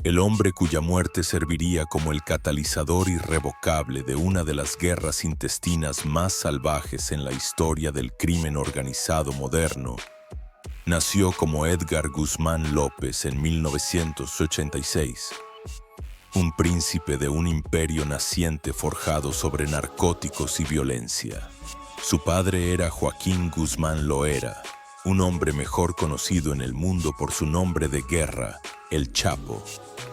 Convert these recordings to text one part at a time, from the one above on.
el hombre cuya muerte serviría como el catalizador irrevocable de una de las guerras intestinas más salvajes en la historia del crimen organizado moderno, nació como Edgar Guzmán López en 1986, un príncipe de un imperio naciente forjado sobre narcóticos y violencia. Su padre era Joaquín Guzmán Loera, un hombre mejor conocido en el mundo por su nombre de guerra, El Chapo,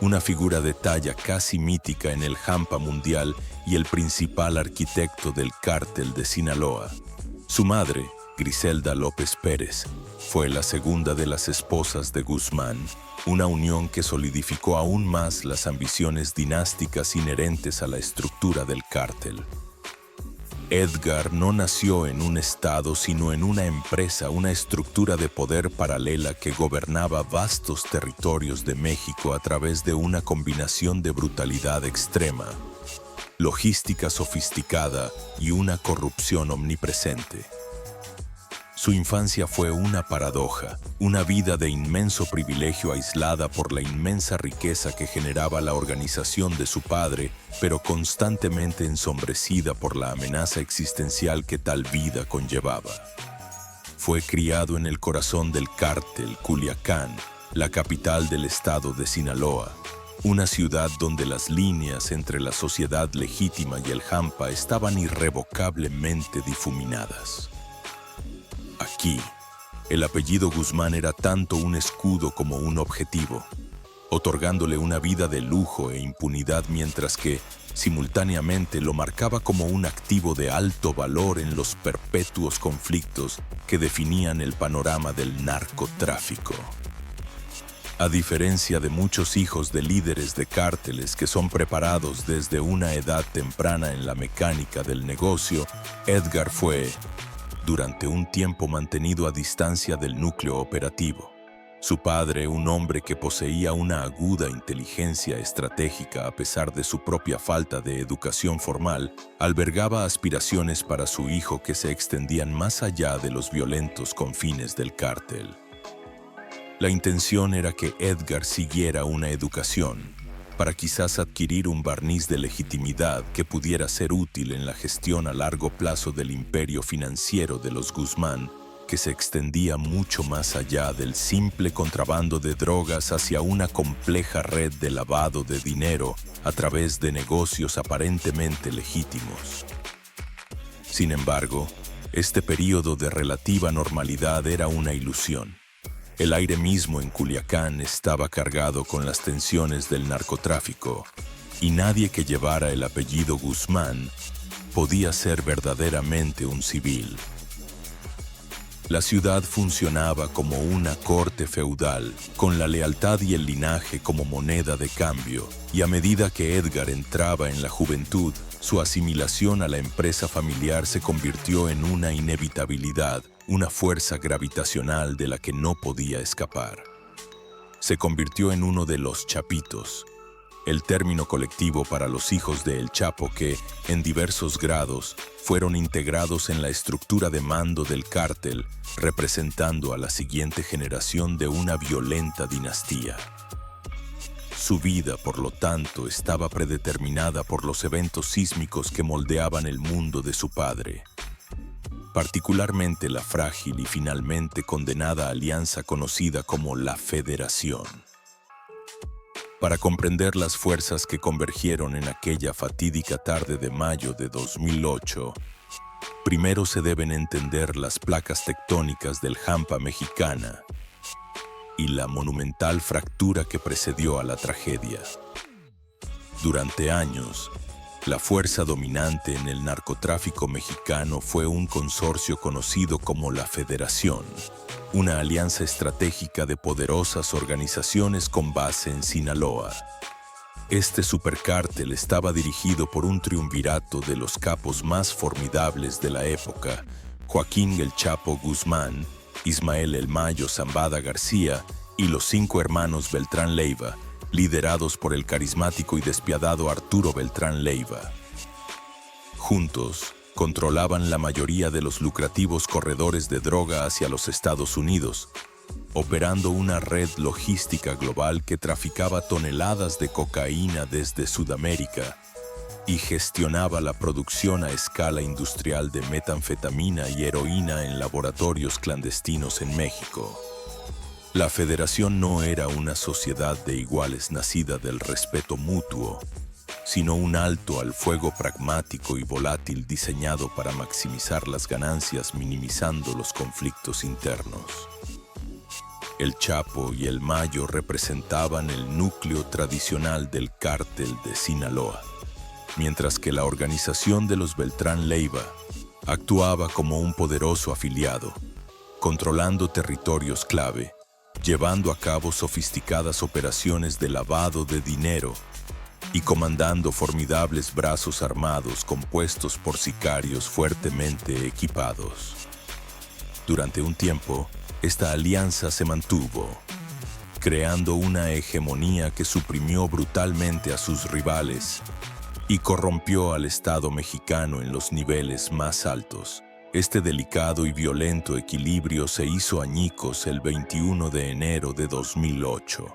una figura de talla casi mítica en el Hampa mundial y el principal arquitecto del cártel de Sinaloa. Su madre, Griselda López Pérez, fue la segunda de las esposas de Guzmán, una unión que solidificó aún más las ambiciones dinásticas inherentes a la estructura del cártel. Edgar no nació en un estado, sino en una empresa, una estructura de poder paralela que gobernaba vastos territorios de México a través de una combinación de brutalidad extrema, logística sofisticada y una corrupción omnipresente. Su infancia fue una paradoja, una vida de inmenso privilegio aislada por la inmensa riqueza que generaba la organización de su padre, pero constantemente ensombrecida por la amenaza existencial que tal vida conllevaba. Fue criado en el corazón del cártel, Culiacán, la capital del estado de Sinaloa, una ciudad donde las líneas entre la sociedad legítima y el Hampa estaban irrevocablemente difuminadas. Aquí, el apellido Guzmán era tanto un escudo como un objetivo, otorgándole una vida de lujo e impunidad, mientras que, simultáneamente, lo marcaba como un activo de alto valor en los perpetuos conflictos que definían el panorama del narcotráfico. A diferencia de muchos hijos de líderes de cárteles que son preparados desde una edad temprana en la mecánica del negocio, Edgar fue, durante un tiempo, mantenido a distancia del núcleo operativo. Su padre, un hombre que poseía una aguda inteligencia estratégica a pesar de su propia falta de educación formal, albergaba aspiraciones para su hijo que se extendían más allá de los violentos confines del cártel. La intención era que Edgar siguiera una educación, para quizás adquirir un barniz de legitimidad que pudiera ser útil en la gestión a largo plazo del imperio financiero de los Guzmán, que se extendía mucho más allá del simple contrabando de drogas hacia una compleja red de lavado de dinero a través de negocios aparentemente legítimos. Sin embargo, este período de relativa normalidad era una ilusión. El aire mismo en Culiacán estaba cargado con las tensiones del narcotráfico, y nadie que llevara el apellido Guzmán podía ser verdaderamente un civil. La ciudad funcionaba como una corte feudal, con la lealtad y el linaje como moneda de cambio, y a medida que Edgar entraba en la juventud, su asimilación a la empresa familiar se convirtió en una inevitabilidad, una fuerza gravitacional de la que no podía escapar. Se convirtió en uno de los chapitos, el término colectivo para los hijos de El Chapo que, en diversos grados, fueron integrados en la estructura de mando del cártel, representando a la siguiente generación de una violenta dinastía. Su vida, por lo tanto, estaba predeterminada por los eventos sísmicos que moldeaban el mundo de su padre, particularmente la frágil y finalmente condenada alianza conocida como la Federación. Para comprender las fuerzas que convergieron en aquella fatídica tarde de mayo de 2008, primero se deben entender las placas tectónicas del Hampa mexicana y la monumental fractura que precedió a la tragedia. Durante años, la fuerza dominante en el narcotráfico mexicano fue un consorcio conocido como la Federación, una alianza estratégica de poderosas organizaciones con base en Sinaloa. Este supercártel estaba dirigido por un triunvirato de los capos más formidables de la época: Joaquín El Chapo Guzmán, Ismael El Mayo Zambada García y los 5 hermanos Beltrán Leiva, liderados por el carismático y despiadado Arturo Beltrán Leiva. Juntos, controlaban la mayoría de los lucrativos corredores de droga hacia los Estados Unidos, operando una red logística global que traficaba toneladas de cocaína desde Sudamérica y gestionaba la producción a escala industrial de metanfetamina y heroína en laboratorios clandestinos en México. La Federación no era una sociedad de iguales nacida del respeto mutuo, sino un alto al fuego pragmático y volátil diseñado para maximizar las ganancias minimizando los conflictos internos. El Chapo y el Mayo representaban el núcleo tradicional del cártel de Sinaloa, mientras que la organización de los Beltrán Leiva actuaba como un poderoso afiliado, controlando territorios clave, llevando a cabo sofisticadas operaciones de lavado de dinero y comandando formidables brazos armados compuestos por sicarios fuertemente equipados. Durante un tiempo, esta alianza se mantuvo, creando una hegemonía que suprimió brutalmente a sus rivales y corrompió al Estado mexicano en los niveles más altos. Este delicado y violento equilibrio se hizo añicos el 21 de enero de 2008.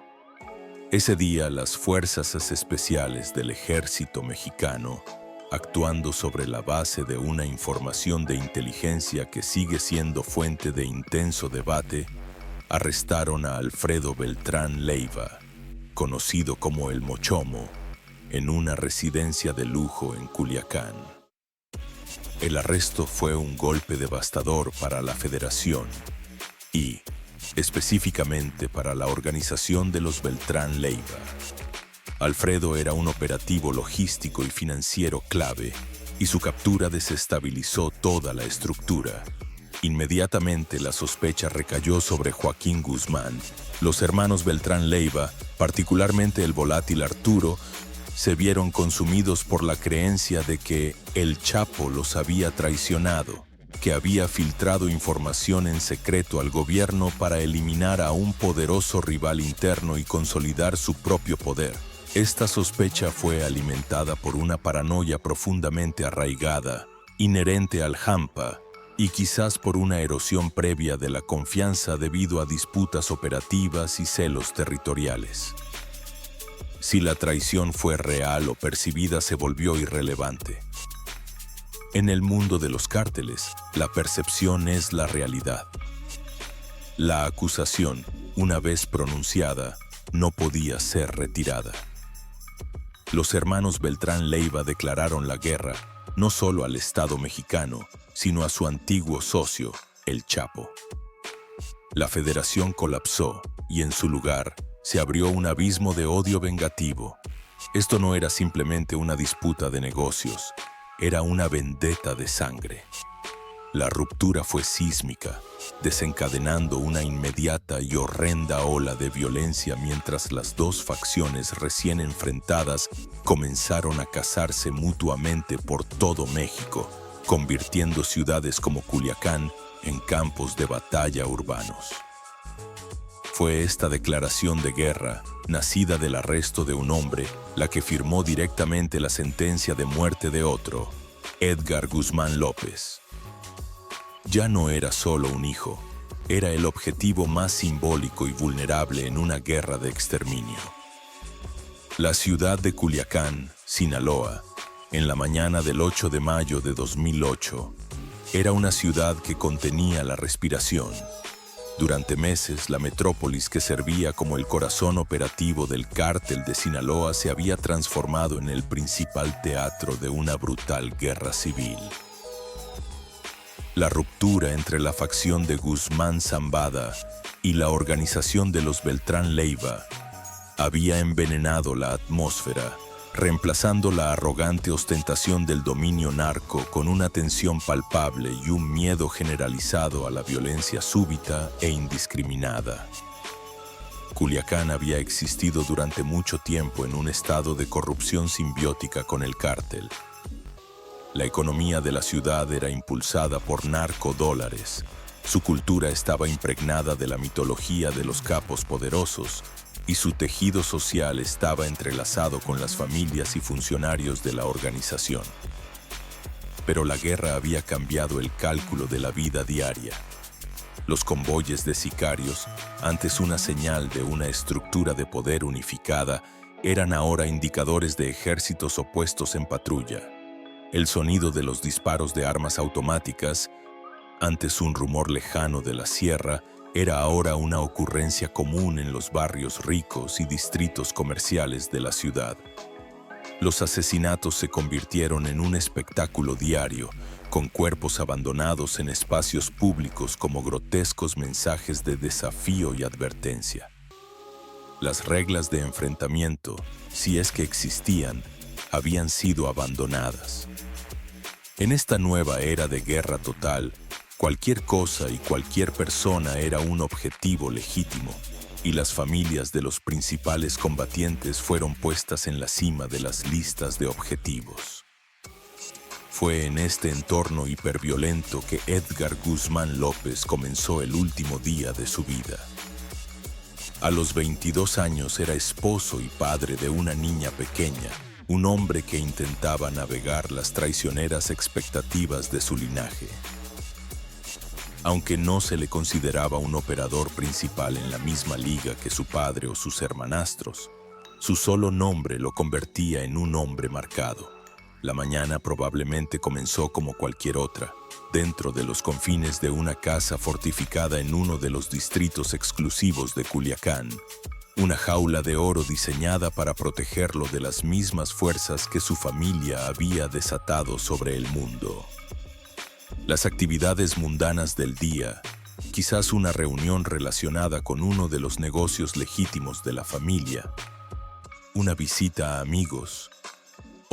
Ese día, las fuerzas especiales del ejército mexicano, actuando sobre la base de una información de inteligencia que sigue siendo fuente de intenso debate, arrestaron a Alfredo Beltrán Leiva, conocido como el Mochomo, en una residencia de lujo en Culiacán. El arresto fue un golpe devastador para la Federación y, específicamente, para la organización de los Beltrán Leiva. Alfredo era un operativo logístico y financiero clave, y su captura desestabilizó toda la estructura. Inmediatamente la sospecha recayó sobre Joaquín Guzmán. Los hermanos Beltrán Leiva, particularmente el volátil Arturo, se vieron consumidos por la creencia de que el Chapo los había traicionado, que había filtrado información en secreto al gobierno para eliminar a un poderoso rival interno y consolidar su propio poder. Esta sospecha fue alimentada por una paranoia profundamente arraigada, inherente al Hampa, y quizás por una erosión previa de la confianza debido a disputas operativas y celos territoriales. Si la traición fue real o percibida, se volvió irrelevante. En el mundo de los cárteles, la percepción es la realidad. La acusación, una vez pronunciada, no podía ser retirada. Los hermanos Beltrán Leiva declararon la guerra no solo al Estado mexicano, sino a su antiguo socio, el Chapo. La Federación colapsó y en su lugar se abrió un abismo de odio vengativo. Esto no era simplemente una disputa de negocios, era una vendetta de sangre. La ruptura fue sísmica, desencadenando una inmediata y horrenda ola de violencia mientras las dos facciones recién enfrentadas comenzaron a cazarse mutuamente por todo México, convirtiendo ciudades como Culiacán en campos de batalla urbanos. Fue esta declaración de guerra, nacida del arresto de un hombre, la que firmó directamente la sentencia de muerte de otro, Edgar Guzmán López. Ya no era solo un hijo, era el objetivo más simbólico y vulnerable en una guerra de exterminio. La ciudad de Culiacán, Sinaloa, en la mañana del 8 de mayo de 2008, era una ciudad que contenía la respiración. Durante meses, la metrópolis que servía como el corazón operativo del cártel de Sinaloa se había transformado en el principal teatro de una brutal guerra civil. La ruptura entre la facción de Guzmán Zambada y la organización de los Beltrán Leiva había envenenado la atmósfera, reemplazando la arrogante ostentación del dominio narco con una tensión palpable y un miedo generalizado a la violencia súbita e indiscriminada. Culiacán había existido durante mucho tiempo en un estado de corrupción simbiótica con el cártel. La economía de la ciudad era impulsada por narcodólares. Su cultura estaba impregnada de la mitología de los capos poderosos y su tejido social estaba entrelazado con las familias y funcionarios de la organización. Pero la guerra había cambiado el cálculo de la vida diaria. Los convoyes de sicarios, antes una señal de una estructura de poder unificada, eran ahora indicadores de ejércitos opuestos en patrulla. El sonido de los disparos de armas automáticas, antes un rumor lejano de la sierra, era ahora una ocurrencia común en los barrios ricos y distritos comerciales de la ciudad. Los asesinatos se convirtieron en un espectáculo diario, con cuerpos abandonados en espacios públicos como grotescos mensajes de desafío y advertencia. Las reglas de enfrentamiento, si es que existían, habían sido abandonadas. En esta nueva era de guerra total, cualquier cosa y cualquier persona era un objetivo legítimo, y las familias de los principales combatientes fueron puestas en la cima de las listas de objetivos. Fue en este entorno hiperviolento que Edgar Guzmán López comenzó el último día de su vida. A los 22 años era esposo y padre de una niña pequeña, un hombre que intentaba navegar las traicioneras expectativas de su linaje. Aunque no se le consideraba un operador principal en la misma liga que su padre o sus hermanastros, su solo nombre lo convertía en un hombre marcado. La mañana probablemente comenzó como cualquier otra, dentro de los confines de una casa fortificada en uno de los distritos exclusivos de Culiacán, una jaula de oro diseñada para protegerlo de las mismas fuerzas que su familia había desatado sobre el mundo. Las actividades mundanas del día, quizás una reunión relacionada con uno de los negocios legítimos de la familia, una visita a amigos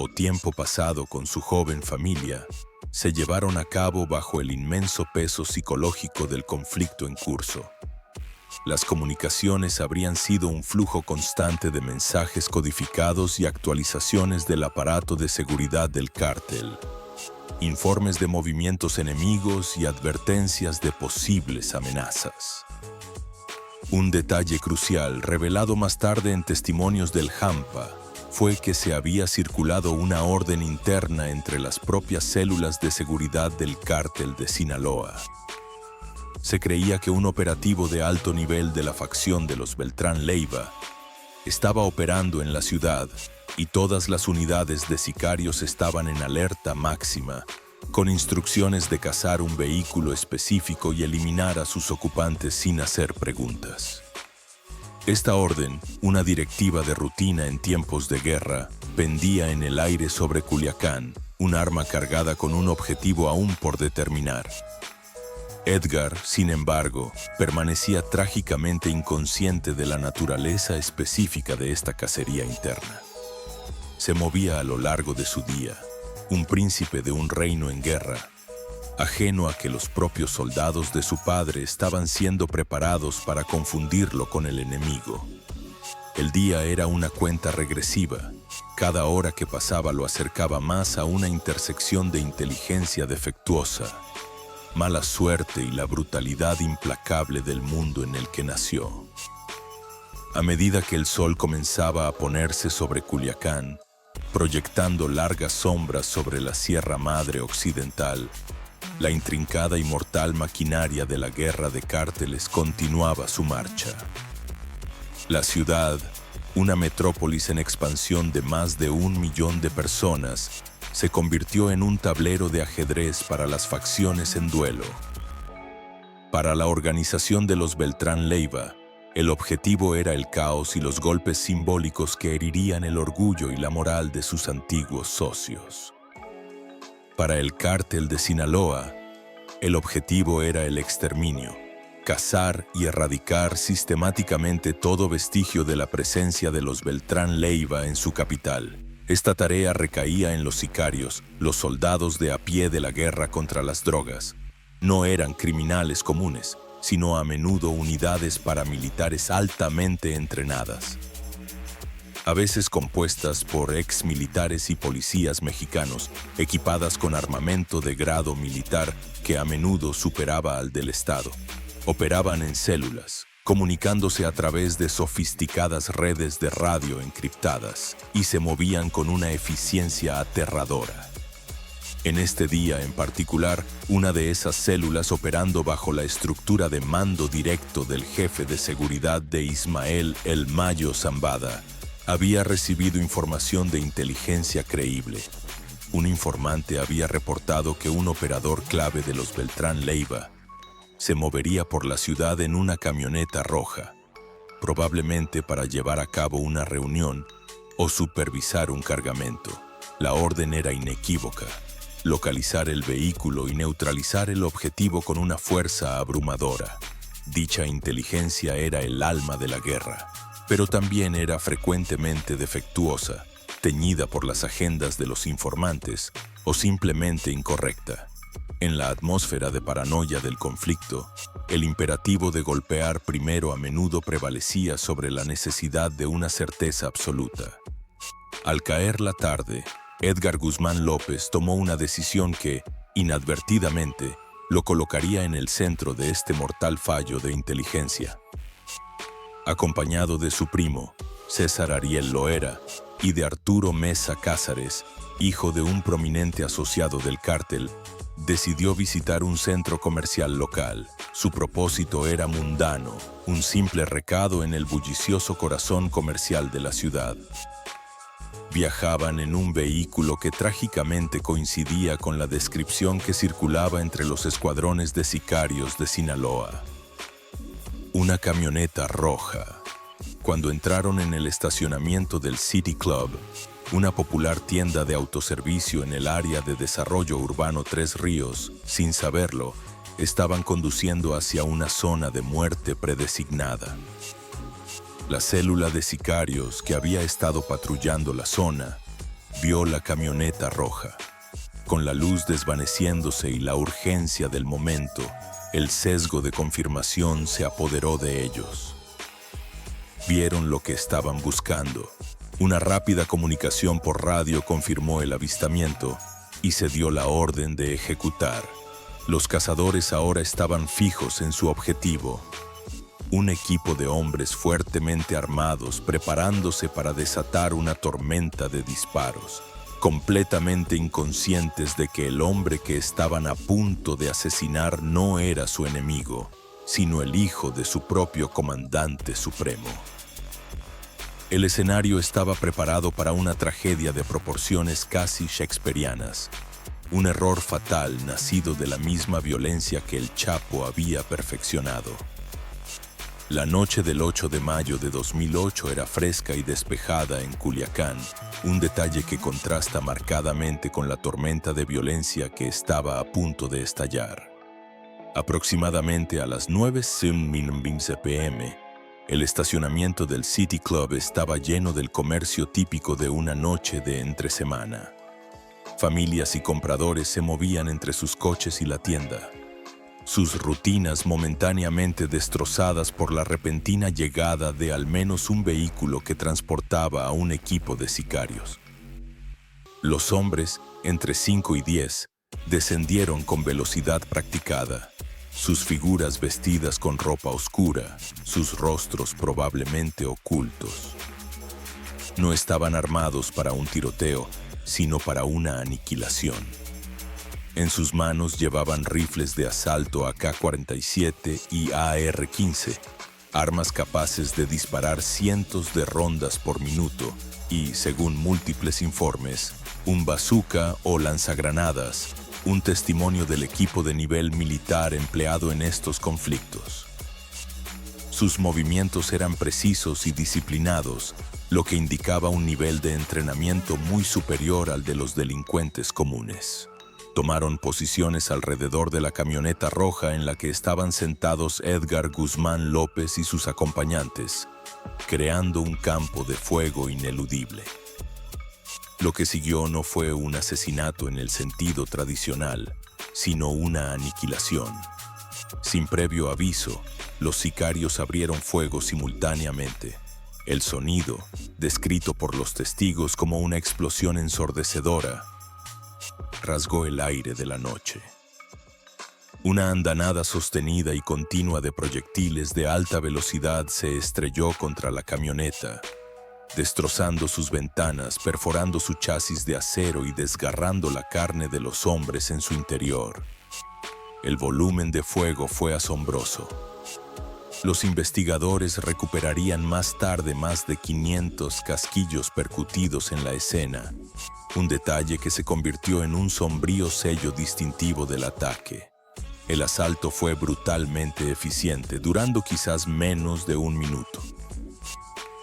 o tiempo pasado con su joven familia, se llevaron a cabo bajo el inmenso peso psicológico del conflicto en curso. Las comunicaciones habrían sido un flujo constante de mensajes codificados y actualizaciones del aparato de seguridad del cártel, informes de movimientos enemigos y advertencias de posibles amenazas. Un detalle crucial, revelado más tarde en testimonios del Hampa, fue que se había circulado una orden interna entre las propias células de seguridad del cártel de Sinaloa. Se creía que un operativo de alto nivel de la facción de los Beltrán Leiva estaba operando en la ciudad y todas las unidades de sicarios estaban en alerta máxima, con instrucciones de cazar un vehículo específico y eliminar a sus ocupantes sin hacer preguntas. Esta orden, una directiva de rutina en tiempos de guerra, pendía en el aire sobre Culiacán, un arma cargada con un objetivo aún por determinar. Edgar, sin embargo, permanecía trágicamente inconsciente de la naturaleza específica de esta cacería interna. Se movía a lo largo de su día, un príncipe de un reino en guerra, ajeno a que los propios soldados de su padre estaban siendo preparados para confundirlo con el enemigo. El día era una cuenta regresiva. Cada hora que pasaba lo acercaba más a una intersección de inteligencia defectuosa, mala suerte y la brutalidad implacable del mundo en el que nació. A medida que el sol comenzaba a ponerse sobre Culiacán, proyectando largas sombras sobre la Sierra Madre Occidental, la intrincada y mortal maquinaria de la guerra de cárteles continuaba su marcha. La ciudad, una metrópolis en expansión de más de 1 millón de personas, se convirtió en un tablero de ajedrez para las facciones en duelo. Para la organización de los Beltrán Leiva, el objetivo era el caos y los golpes simbólicos que herirían el orgullo y la moral de sus antiguos socios. Para el cártel de Sinaloa, el objetivo era el exterminio, cazar y erradicar sistemáticamente todo vestigio de la presencia de los Beltrán Leiva en su capital. Esta tarea recaía en los sicarios, los soldados de a pie de la guerra contra las drogas. No eran criminales comunes, sino a menudo unidades paramilitares altamente entrenadas, a veces compuestas por exmilitares y policías mexicanos, equipadas con armamento de grado militar que a menudo superaba al del Estado. Operaban en células, comunicándose a través de sofisticadas redes de radio encriptadas, y se movían con una eficiencia aterradora. En este día en particular, una de esas células operando bajo la estructura de mando directo del jefe de seguridad de Ismael El Mayo Zambada había recibido información de inteligencia creíble. Un informante había reportado que un operador clave de los Beltrán Leiva se movería por la ciudad en una camioneta roja, probablemente para llevar a cabo una reunión o supervisar un cargamento. La orden era inequívoca: localizar el vehículo y neutralizar el objetivo con una fuerza abrumadora. Dicha inteligencia era el alma de la guerra, pero también era frecuentemente defectuosa, teñida por las agendas de los informantes o simplemente incorrecta. En la atmósfera de paranoia del conflicto, el imperativo de golpear primero a menudo prevalecía sobre la necesidad de una certeza absoluta. Al caer la tarde, Edgar Guzmán López tomó una decisión que, inadvertidamente, lo colocaría en el centro de este mortal fallo de inteligencia. Acompañado de su primo, César Ariel Loera, y de Arturo Mesa Cázares, hijo de un prominente asociado del cártel, decidió visitar un centro comercial local. Su propósito era mundano, un simple recado en el bullicioso corazón comercial de la ciudad. Viajaban en un vehículo que trágicamente coincidía con la descripción que circulaba entre los escuadrones de sicarios de Sinaloa. Una camioneta roja. Cuando entraron en el estacionamiento del City Club, una popular tienda de autoservicio en el área de desarrollo urbano Tres Ríos, sin saberlo, estaban conduciendo hacia una zona de muerte predesignada. La célula de sicarios que había estado patrullando la zona vio la camioneta roja. Con la luz desvaneciéndose y la urgencia del momento, el sesgo de confirmación se apoderó de ellos. Vieron lo que estaban buscando. Una rápida comunicación por radio confirmó el avistamiento y se dio la orden de ejecutar. Los cazadores ahora estaban fijos en su objetivo. Un equipo de hombres fuertemente armados preparándose para desatar una tormenta de disparos, completamente inconscientes de que el hombre que estaban a punto de asesinar no era su enemigo, sino el hijo de su propio comandante supremo. El escenario estaba preparado para una tragedia de proporciones casi shakespearianas, un error fatal nacido de la misma violencia que el Chapo había perfeccionado. La noche del 8 de mayo de 2008 era fresca y despejada en Culiacán, un detalle que contrasta marcadamente con la tormenta de violencia que estaba a punto de estallar. Aproximadamente a las 9:15 p.m., el estacionamiento del City Club estaba lleno del comercio típico de una noche de entresemana. Familias y compradores se movían entre sus coches y la tienda, sus rutinas momentáneamente destrozadas por la repentina llegada de al menos un vehículo que transportaba a un equipo de sicarios. Los hombres, entre 5 y 10, descendieron con velocidad practicada, sus figuras vestidas con ropa oscura, sus rostros probablemente ocultos. No estaban armados para un tiroteo, sino para una aniquilación. En sus manos llevaban rifles de asalto AK-47 y AR-15, armas capaces de disparar cientos de rondas por minuto y, según múltiples informes, un bazooka o lanzagranadas, un testimonio del equipo de nivel militar empleado en estos conflictos. Sus movimientos eran precisos y disciplinados, lo que indicaba un nivel de entrenamiento muy superior al de los delincuentes comunes. Tomaron posiciones alrededor de la camioneta roja en la que estaban sentados Edgar Guzmán López y sus acompañantes, creando un campo de fuego ineludible. Lo que siguió no fue un asesinato en el sentido tradicional, sino una aniquilación. Sin previo aviso, los sicarios abrieron fuego simultáneamente. El sonido, descrito por los testigos como una explosión ensordecedora, rasgó el aire de la noche. Una andanada sostenida y continua de proyectiles de alta velocidad se estrelló contra la camioneta, destrozando sus ventanas, perforando su chasis de acero y desgarrando la carne de los hombres en su interior. El volumen de fuego fue asombroso. Los investigadores recuperarían más tarde más de 500 casquillos percutidos en la escena, un detalle que se convirtió en un sombrío sello distintivo del ataque. El asalto fue brutalmente eficiente, durando quizás menos de un minuto.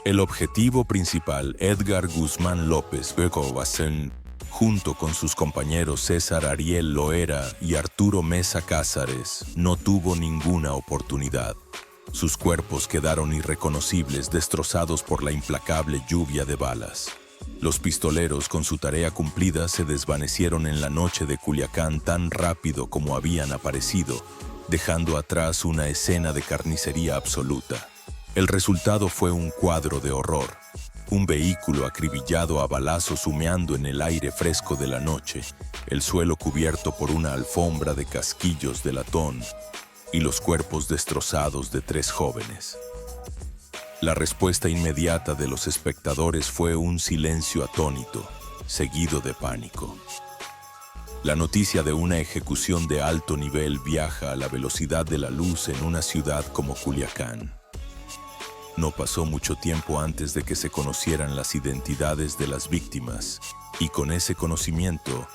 El objetivo principal, Edgar Guzmán López Begovasen, junto con sus compañeros César Ariel Loera y Arturo Mesa Cázares, no tuvo ninguna oportunidad. Sus cuerpos quedaron irreconocibles, destrozados por la implacable lluvia de balas. Los pistoleros, con su tarea cumplida, se desvanecieron en la noche de Culiacán tan rápido como habían aparecido, dejando atrás una escena de carnicería absoluta. El resultado fue un cuadro de horror. Un vehículo acribillado a balazos humeando en el aire fresco de la noche, el suelo cubierto por una alfombra de casquillos de latón y los cuerpos destrozados de 3 jóvenes. La respuesta inmediata de los espectadores fue un silencio atónito, seguido de pánico. La noticia de una ejecución de alto nivel viaja a la velocidad de la luz en una ciudad como Culiacán. No pasó mucho tiempo antes de que se conocieran las identidades de las víctimas, y con ese conocimiento,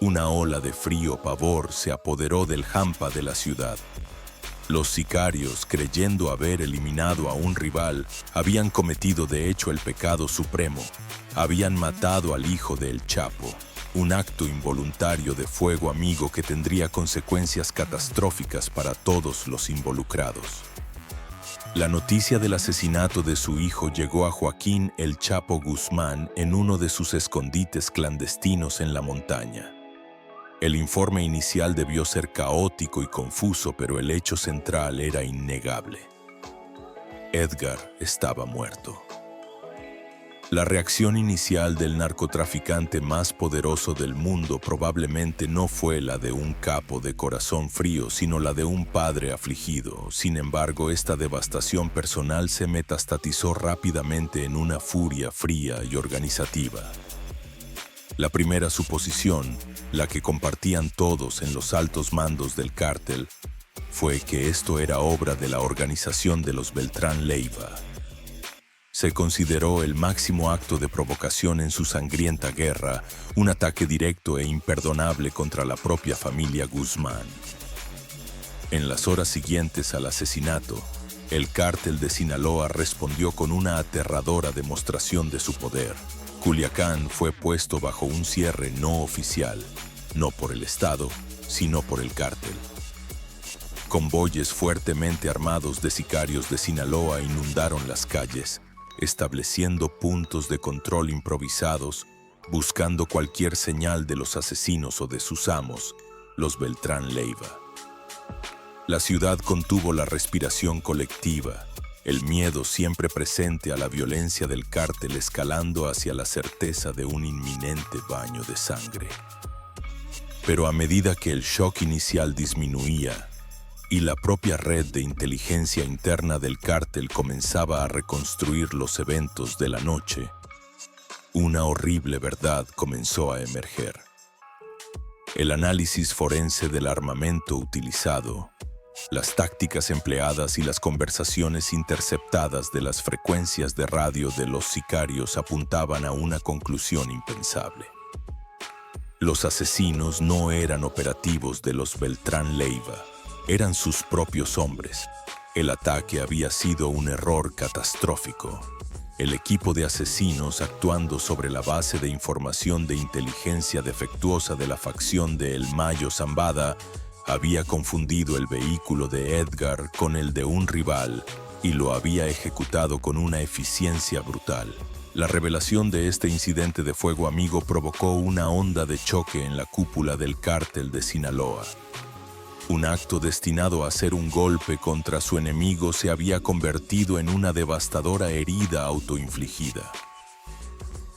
una ola de frío pavor se apoderó del hampa de la ciudad. Los sicarios, creyendo haber eliminado a un rival, habían cometido de hecho el pecado supremo. Habían matado al hijo del Chapo, un acto involuntario de fuego amigo que tendría consecuencias catastróficas para todos los involucrados. La noticia del asesinato de su hijo llegó a Joaquín El Chapo Guzmán en uno de sus escondites clandestinos en la montaña. El informe inicial debió ser caótico y confuso, pero el hecho central era innegable. Edgar estaba muerto. La reacción inicial del narcotraficante más poderoso del mundo probablemente no fue la de un capo de corazón frío, sino la de un padre afligido. Sin embargo, esta devastación personal se metastatizó rápidamente en una furia fría y organizativa. La primera suposición, la que compartían todos en los altos mandos del cártel, fue que esto era obra de la organización de los Beltrán Leiva. Se consideró el máximo acto de provocación en su sangrienta guerra, un ataque directo e imperdonable contra la propia familia Guzmán. En las horas siguientes al asesinato, el cártel de Sinaloa respondió con una aterradora demostración de su poder. Culiacán fue puesto bajo un cierre no oficial, no por el Estado, sino por el cártel. Convoyes fuertemente armados de sicarios de Sinaloa inundaron las calles, estableciendo puntos de control improvisados, buscando cualquier señal de los asesinos o de sus amos, los Beltrán Leiva. La ciudad contuvo la respiración colectiva, el miedo siempre presente a la violencia del cártel escalando hacia la certeza de un inminente baño de sangre. Pero a medida que el shock inicial disminuía y la propia red de inteligencia interna del cártel comenzaba a reconstruir los eventos de la noche, una horrible verdad comenzó a emerger. El análisis forense del armamento utilizado, las tácticas empleadas y las conversaciones interceptadas de las frecuencias de radio de los sicarios apuntaban a una conclusión impensable. Los asesinos no eran operativos de los Beltrán Leiva, eran sus propios hombres. El ataque había sido un error catastrófico. El equipo de asesinos, actuando sobre la base de información de inteligencia defectuosa de la facción de El Mayo Zambada, había confundido el vehículo de Edgar con el de un rival y lo había ejecutado con una eficiencia brutal. La revelación de este incidente de fuego amigo provocó una onda de choque en la cúpula del cártel de Sinaloa. Un acto destinado a ser un golpe contra su enemigo se había convertido en una devastadora herida autoinfligida.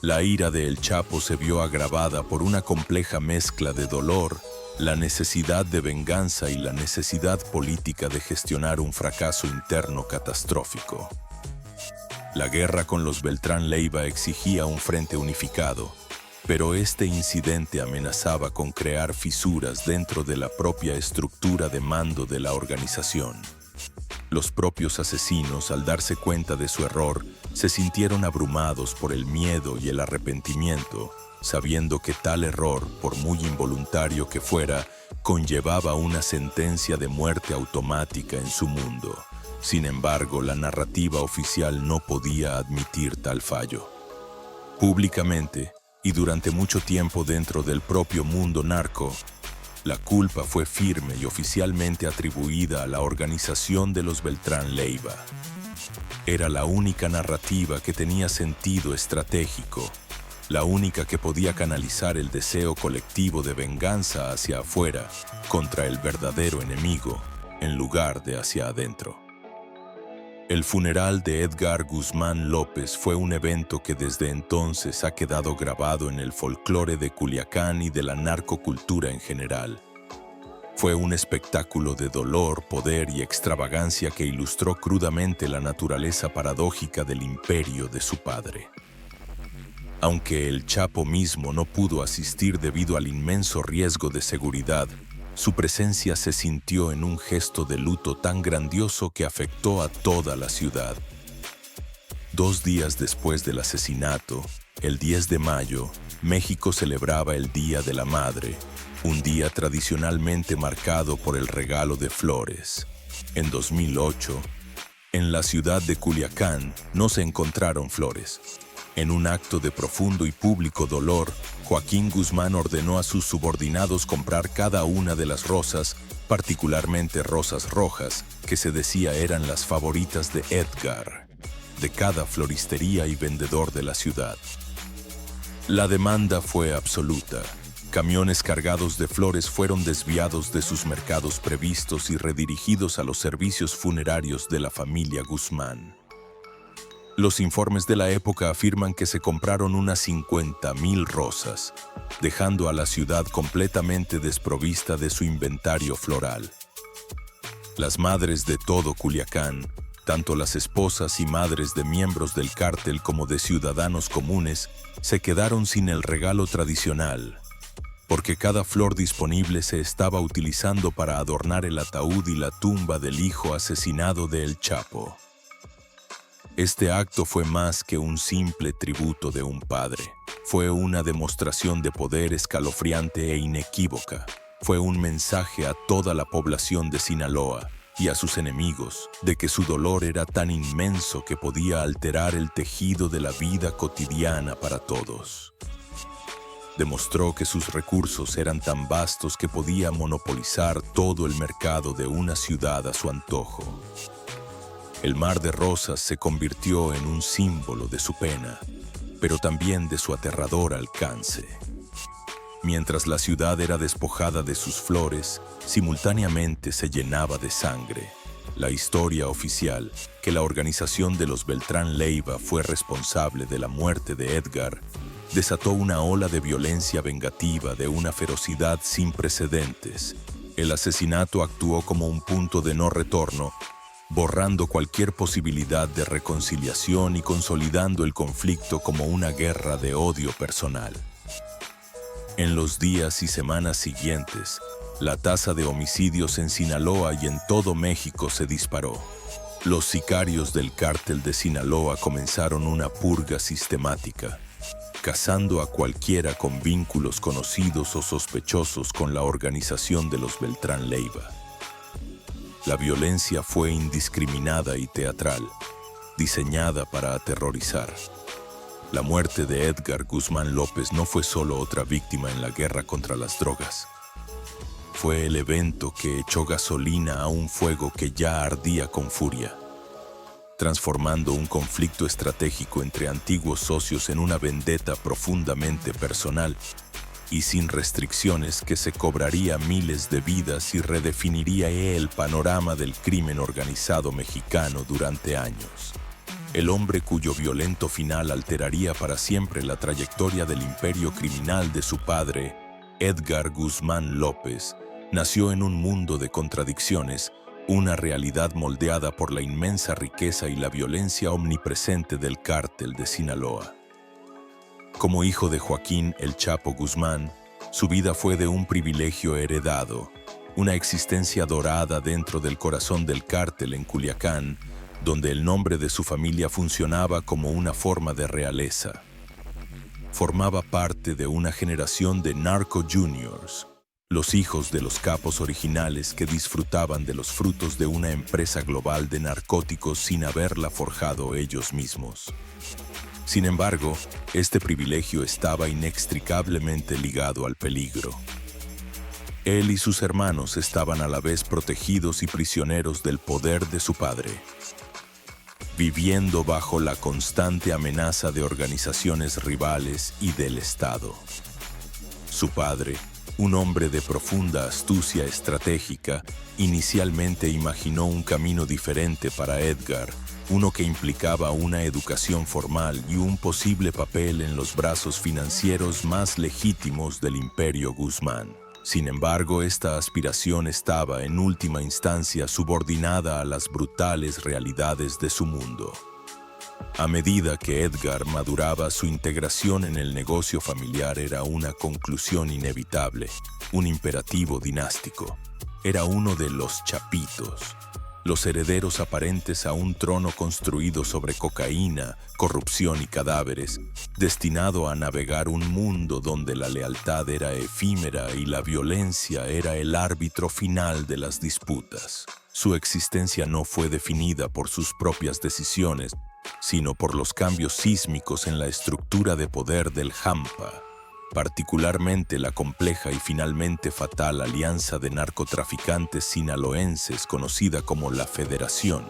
La ira de El Chapo se vio agravada por una compleja mezcla de dolor, la necesidad de venganza y la necesidad política de gestionar un fracaso interno catastrófico. La guerra con los Beltrán Leiva exigía un frente unificado, pero este incidente amenazaba con crear fisuras dentro de la propia estructura de mando de la organización. Los propios asesinos, al darse cuenta de su error, se sintieron abrumados por el miedo y el arrepentimiento, sabiendo que tal error, por muy involuntario que fuera, conllevaba una sentencia de muerte automática en su mundo. Sin embargo, la narrativa oficial no podía admitir tal fallo. Públicamente, y durante mucho tiempo dentro del propio mundo narco, la culpa fue firme y oficialmente atribuida a la organización de los Beltrán Leiva. Era la única narrativa que tenía sentido estratégico, la única que podía canalizar el deseo colectivo de venganza hacia afuera contra el verdadero enemigo, en lugar de hacia adentro. El funeral de Edgar Guzmán López fue un evento que desde entonces ha quedado grabado en el folclore de Culiacán y de la narcocultura en general. Fue un espectáculo de dolor, poder y extravagancia que ilustró crudamente la naturaleza paradójica del imperio de su padre. Aunque el Chapo mismo no pudo asistir debido al inmenso riesgo de seguridad, su presencia se sintió en un gesto de luto tan grandioso que afectó a toda la ciudad. 2 días después del asesinato, el 10 de mayo, México celebraba el Día de la Madre, un día tradicionalmente marcado por el regalo de flores. En 2008, en la ciudad de Culiacán no se encontraron flores. En un acto de profundo y público dolor, Joaquín Guzmán ordenó a sus subordinados comprar cada una de las rosas, particularmente rosas rojas, que se decía eran las favoritas de Edgar, de cada floristería y vendedor de la ciudad. La demanda fue absoluta. Camiones cargados de flores fueron desviados de sus mercados previstos y redirigidos a los servicios funerarios de la familia Guzmán. Los informes de la época afirman que se compraron unas 50,000 rosas, dejando a la ciudad completamente desprovista de su inventario floral. Las madres de todo Culiacán, tanto las esposas y madres de miembros del cártel como de ciudadanos comunes, se quedaron sin el regalo tradicional, porque cada flor disponible se estaba utilizando para adornar el ataúd y la tumba del hijo asesinado de El Chapo. Este acto fue más que un simple tributo de un padre. Fue una demostración de poder escalofriante e inequívoca. Fue un mensaje a toda la población de Sinaloa y a sus enemigos de que su dolor era tan inmenso que podía alterar el tejido de la vida cotidiana para todos. Demostró que sus recursos eran tan vastos que podía monopolizar todo el mercado de una ciudad a su antojo. El mar de rosas se convirtió en un símbolo de su pena, pero también de su aterrador alcance. Mientras la ciudad era despojada de sus flores, simultáneamente se llenaba de sangre. La historia oficial, que la organización de los Beltrán Leiva fue responsable de la muerte de Edgar, desató una ola de violencia vengativa de una ferocidad sin precedentes. El asesinato actuó como un punto de no retorno, borrando cualquier posibilidad de reconciliación y consolidando el conflicto como una guerra de odio personal. En los días y semanas siguientes, la tasa de homicidios en Sinaloa y en todo México se disparó. Los sicarios del cártel de Sinaloa comenzaron una purga sistemática, cazando a cualquiera con vínculos conocidos o sospechosos con la organización de los Beltrán Leiva. La violencia fue indiscriminada y teatral, diseñada para aterrorizar. La muerte de Edgar Guzmán López no fue solo otra víctima en la guerra contra las drogas. Fue el evento que echó gasolina a un fuego que ya ardía con furia, transformando un conflicto estratégico entre antiguos socios en una vendetta profundamente personal y sin restricciones que se cobraría miles de vidas y redefiniría el panorama del crimen organizado mexicano durante años. El hombre cuyo violento final alteraría para siempre la trayectoria del imperio criminal de su padre, Edgar Guzmán López, nació en un mundo de contradicciones, una realidad moldeada por la inmensa riqueza y la violencia omnipresente del cártel de Sinaloa. Como hijo de Joaquín El Chapo Guzmán, su vida fue de un privilegio heredado, una existencia dorada dentro del corazón del cártel en Culiacán, donde el nombre de su familia funcionaba como una forma de realeza. Formaba parte de una generación de narco juniors, los hijos de los capos originales que disfrutaban de los frutos de una empresa global de narcóticos sin haberla forjado ellos mismos. Sin embargo, este privilegio estaba inextricablemente ligado al peligro. Él y sus hermanos estaban a la vez protegidos y prisioneros del poder de su padre, viviendo bajo la constante amenaza de organizaciones rivales y del Estado. Su padre, un hombre de profunda astucia estratégica, inicialmente imaginó un camino diferente para Edgar, uno que implicaba una educación formal y un posible papel en los brazos financieros más legítimos del Imperio Guzmán. Sin embargo, esta aspiración estaba en última instancia subordinada a las brutales realidades de su mundo. A medida que Edgar maduraba, su integración en el negocio familiar era una conclusión inevitable, un imperativo dinástico. Era uno de los chapitos, los herederos aparentes a un trono construido sobre cocaína, corrupción y cadáveres, destinado a navegar un mundo donde la lealtad era efímera y la violencia era el árbitro final de las disputas. Su existencia no fue definida por sus propias decisiones, sino por los cambios sísmicos en la estructura de poder del Hampa, particularmente la compleja y finalmente fatal alianza de narcotraficantes sinaloenses conocida como la Federación,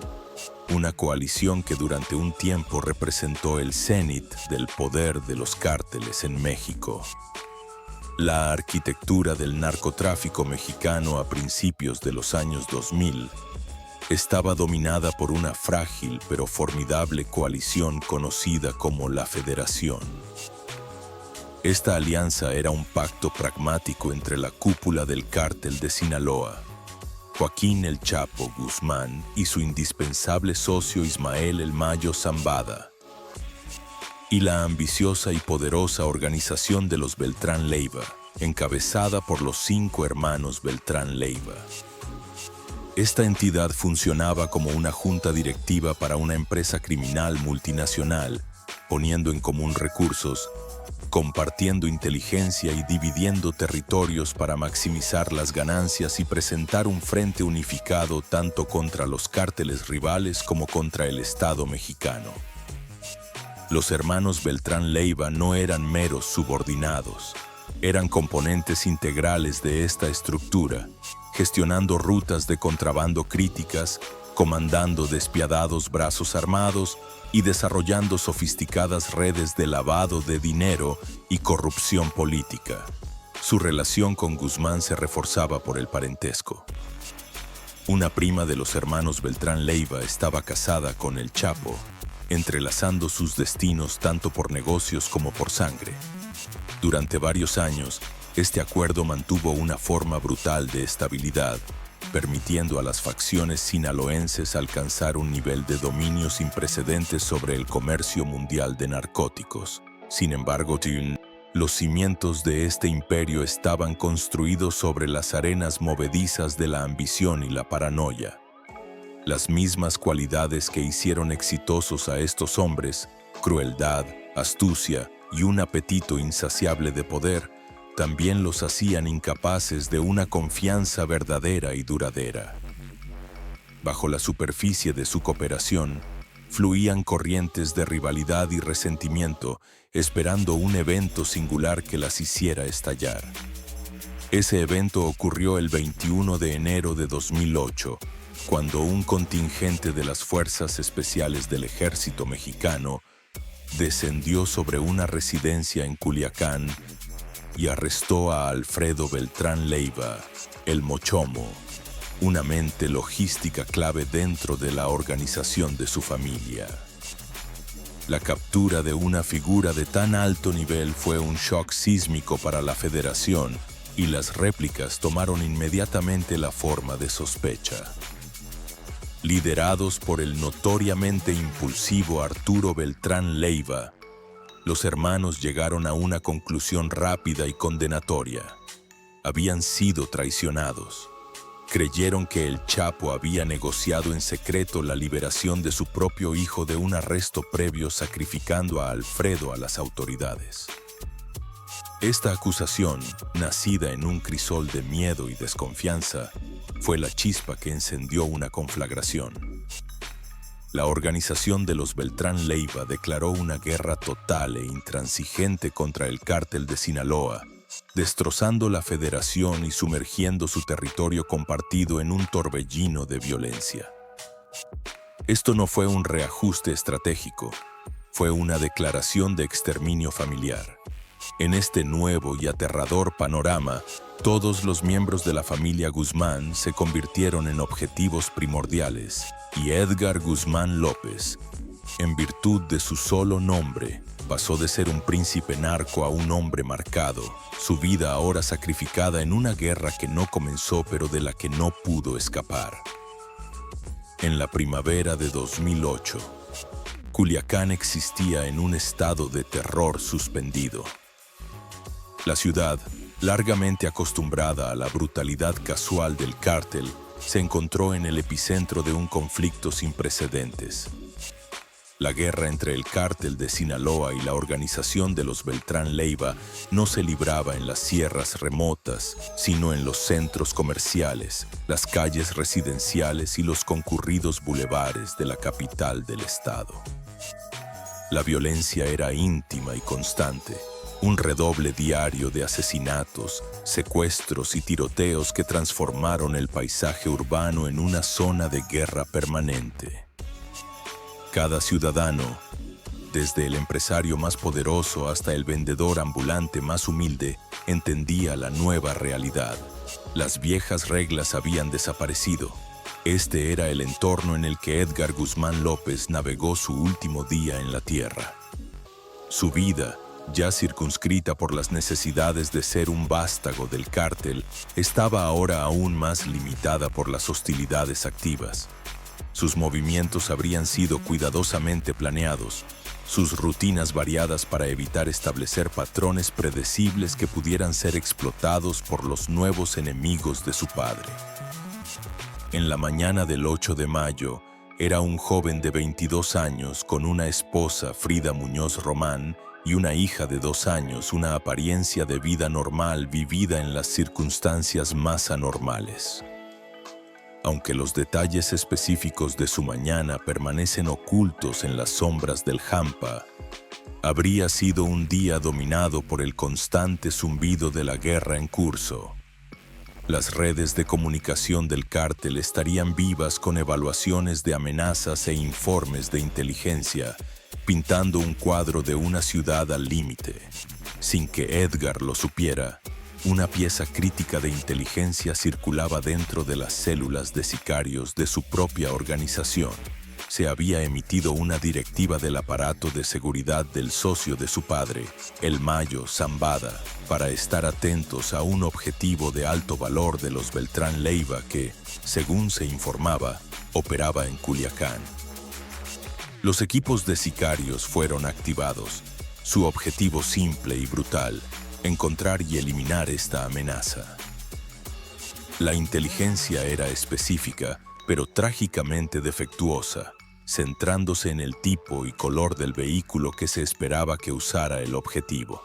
una coalición que durante un tiempo representó el cénit del poder de los cárteles en México. La arquitectura del narcotráfico mexicano a principios de los años 2000 estaba dominada por una frágil pero formidable coalición conocida como la Federación. Esta alianza era un pacto pragmático entre la cúpula del cártel de Sinaloa, Joaquín El Chapo Guzmán y su indispensable socio Ismael El Mayo Zambada, y la ambiciosa y poderosa organización de los Beltrán Leiva, encabezada por los 5 hermanos Beltrán Leiva. Esta entidad funcionaba como una junta directiva para una empresa criminal multinacional, poniendo en común recursos, compartiendo inteligencia y dividiendo territorios para maximizar las ganancias y presentar un frente unificado tanto contra los cárteles rivales como contra el Estado mexicano. Los hermanos Beltrán Leiva no eran meros subordinados, eran componentes integrales de esta estructura, gestionando rutas de contrabando críticas, comandando despiadados brazos armados y desarrollando sofisticadas redes de lavado de dinero y corrupción política. Su relación con Guzmán se reforzaba por el parentesco. Una prima de los hermanos Beltrán Leiva estaba casada con El Chapo, entrelazando sus destinos tanto por negocios como por sangre. Durante varios años, este acuerdo mantuvo una forma brutal de estabilidad, permitiendo a las facciones sinaloenses alcanzar un nivel de dominio sin precedentes sobre el comercio mundial de narcóticos. Sin embargo, los cimientos de este imperio estaban construidos sobre las arenas movedizas de la ambición y la paranoia. Las mismas cualidades que hicieron exitosos a estos hombres, crueldad, astucia y un apetito insaciable de poder, también los hacían incapaces de una confianza verdadera y duradera. Bajo la superficie de su cooperación, fluían corrientes de rivalidad y resentimiento, esperando un evento singular que las hiciera estallar. Ese evento ocurrió el 21 de enero de 2008, cuando un contingente de las Fuerzas Especiales del Ejército Mexicano descendió sobre una residencia en Culiacán y arrestó a Alfredo Beltrán Leiva, el Mochomo, una mente logística clave dentro de la organización de su familia. La captura de una figura de tan alto nivel fue un shock sísmico para la Federación y las réplicas tomaron inmediatamente la forma de sospecha. Liderados por el notoriamente impulsivo Arturo Beltrán Leiva, los hermanos llegaron a una conclusión rápida y condenatoria. Habían sido traicionados. Creyeron que el Chapo había negociado en secreto la liberación de su propio hijo de un arresto previo, sacrificando a Alfredo a las autoridades. Esta acusación, nacida en un crisol de miedo y desconfianza, fue la chispa que encendió una conflagración. La organización de los Beltrán Leiva declaró una guerra total e intransigente contra el cártel de Sinaloa, destrozando la federación y sumergiendo su territorio compartido en un torbellino de violencia. Esto no fue un reajuste estratégico, fue una declaración de exterminio familiar. En este nuevo y aterrador panorama, todos los miembros de la familia Guzmán se convirtieron en objetivos primordiales, y Edgar Guzmán López, en virtud de su solo nombre, pasó de ser un príncipe narco a un hombre marcado, su vida ahora sacrificada en una guerra que no comenzó pero de la que no pudo escapar. En la primavera de 2008, Culiacán existía en un estado de terror suspendido. La ciudad, largamente acostumbrada a la brutalidad casual del cártel, se encontró en el epicentro de un conflicto sin precedentes. La guerra entre el cártel de Sinaloa y la organización de los Beltrán Leiva no se libraba en las sierras remotas, sino en los centros comerciales, las calles residenciales y los concurridos bulevares de la capital del estado. La violencia era íntima y constante. Un redoble diario de asesinatos, secuestros y tiroteos que transformaron el paisaje urbano en una zona de guerra permanente. Cada ciudadano, desde el empresario más poderoso hasta el vendedor ambulante más humilde, entendía la nueva realidad. Las viejas reglas habían desaparecido. Este era el entorno en el que Edgar Guzmán López navegó su último día en la tierra. Su vida, ya circunscrita por las necesidades de ser un vástago del cártel, estaba ahora aún más limitada por las hostilidades activas. Sus movimientos habrían sido cuidadosamente planeados, sus rutinas variadas para evitar establecer patrones predecibles que pudieran ser explotados por los nuevos enemigos de su padre. En la mañana del 8 de mayo, era un joven de 22 años con una esposa, Frida Muñoz Román, y una hija de 2 años, una apariencia de vida normal vivida en las circunstancias más anormales. Aunque los detalles específicos de su mañana permanecen ocultos en las sombras del hampa, habría sido un día dominado por el constante zumbido de la guerra en curso. Las redes de comunicación del cártel estarían vivas con evaluaciones de amenazas e informes de inteligencia, pintando un cuadro de una ciudad al límite. Sin que Edgar lo supiera, una pieza crítica de inteligencia circulaba dentro de las células de sicarios de su propia organización. Se había emitido una directiva del aparato de seguridad del socio de su padre, el Mayo Zambada, para estar atentos a un objetivo de alto valor de los Beltrán Leiva que, según se informaba, operaba en Culiacán. Los equipos de sicarios fueron activados. Su objetivo simple y brutal: encontrar y eliminar esta amenaza. La inteligencia era específica, pero trágicamente defectuosa, centrándose en el tipo y color del vehículo que se esperaba que usara el objetivo.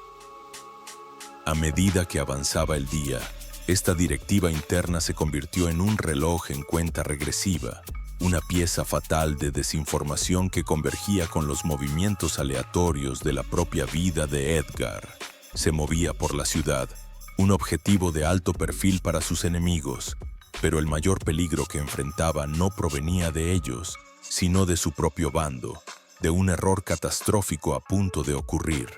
A medida que avanzaba el día, esta directiva interna se convirtió en un reloj en cuenta regresiva, una pieza fatal de desinformación que convergía con los movimientos aleatorios de la propia vida de Edgar. Se movía por la ciudad, un objetivo de alto perfil para sus enemigos, pero el mayor peligro que enfrentaba no provenía de ellos, sino de su propio bando, de un error catastrófico a punto de ocurrir,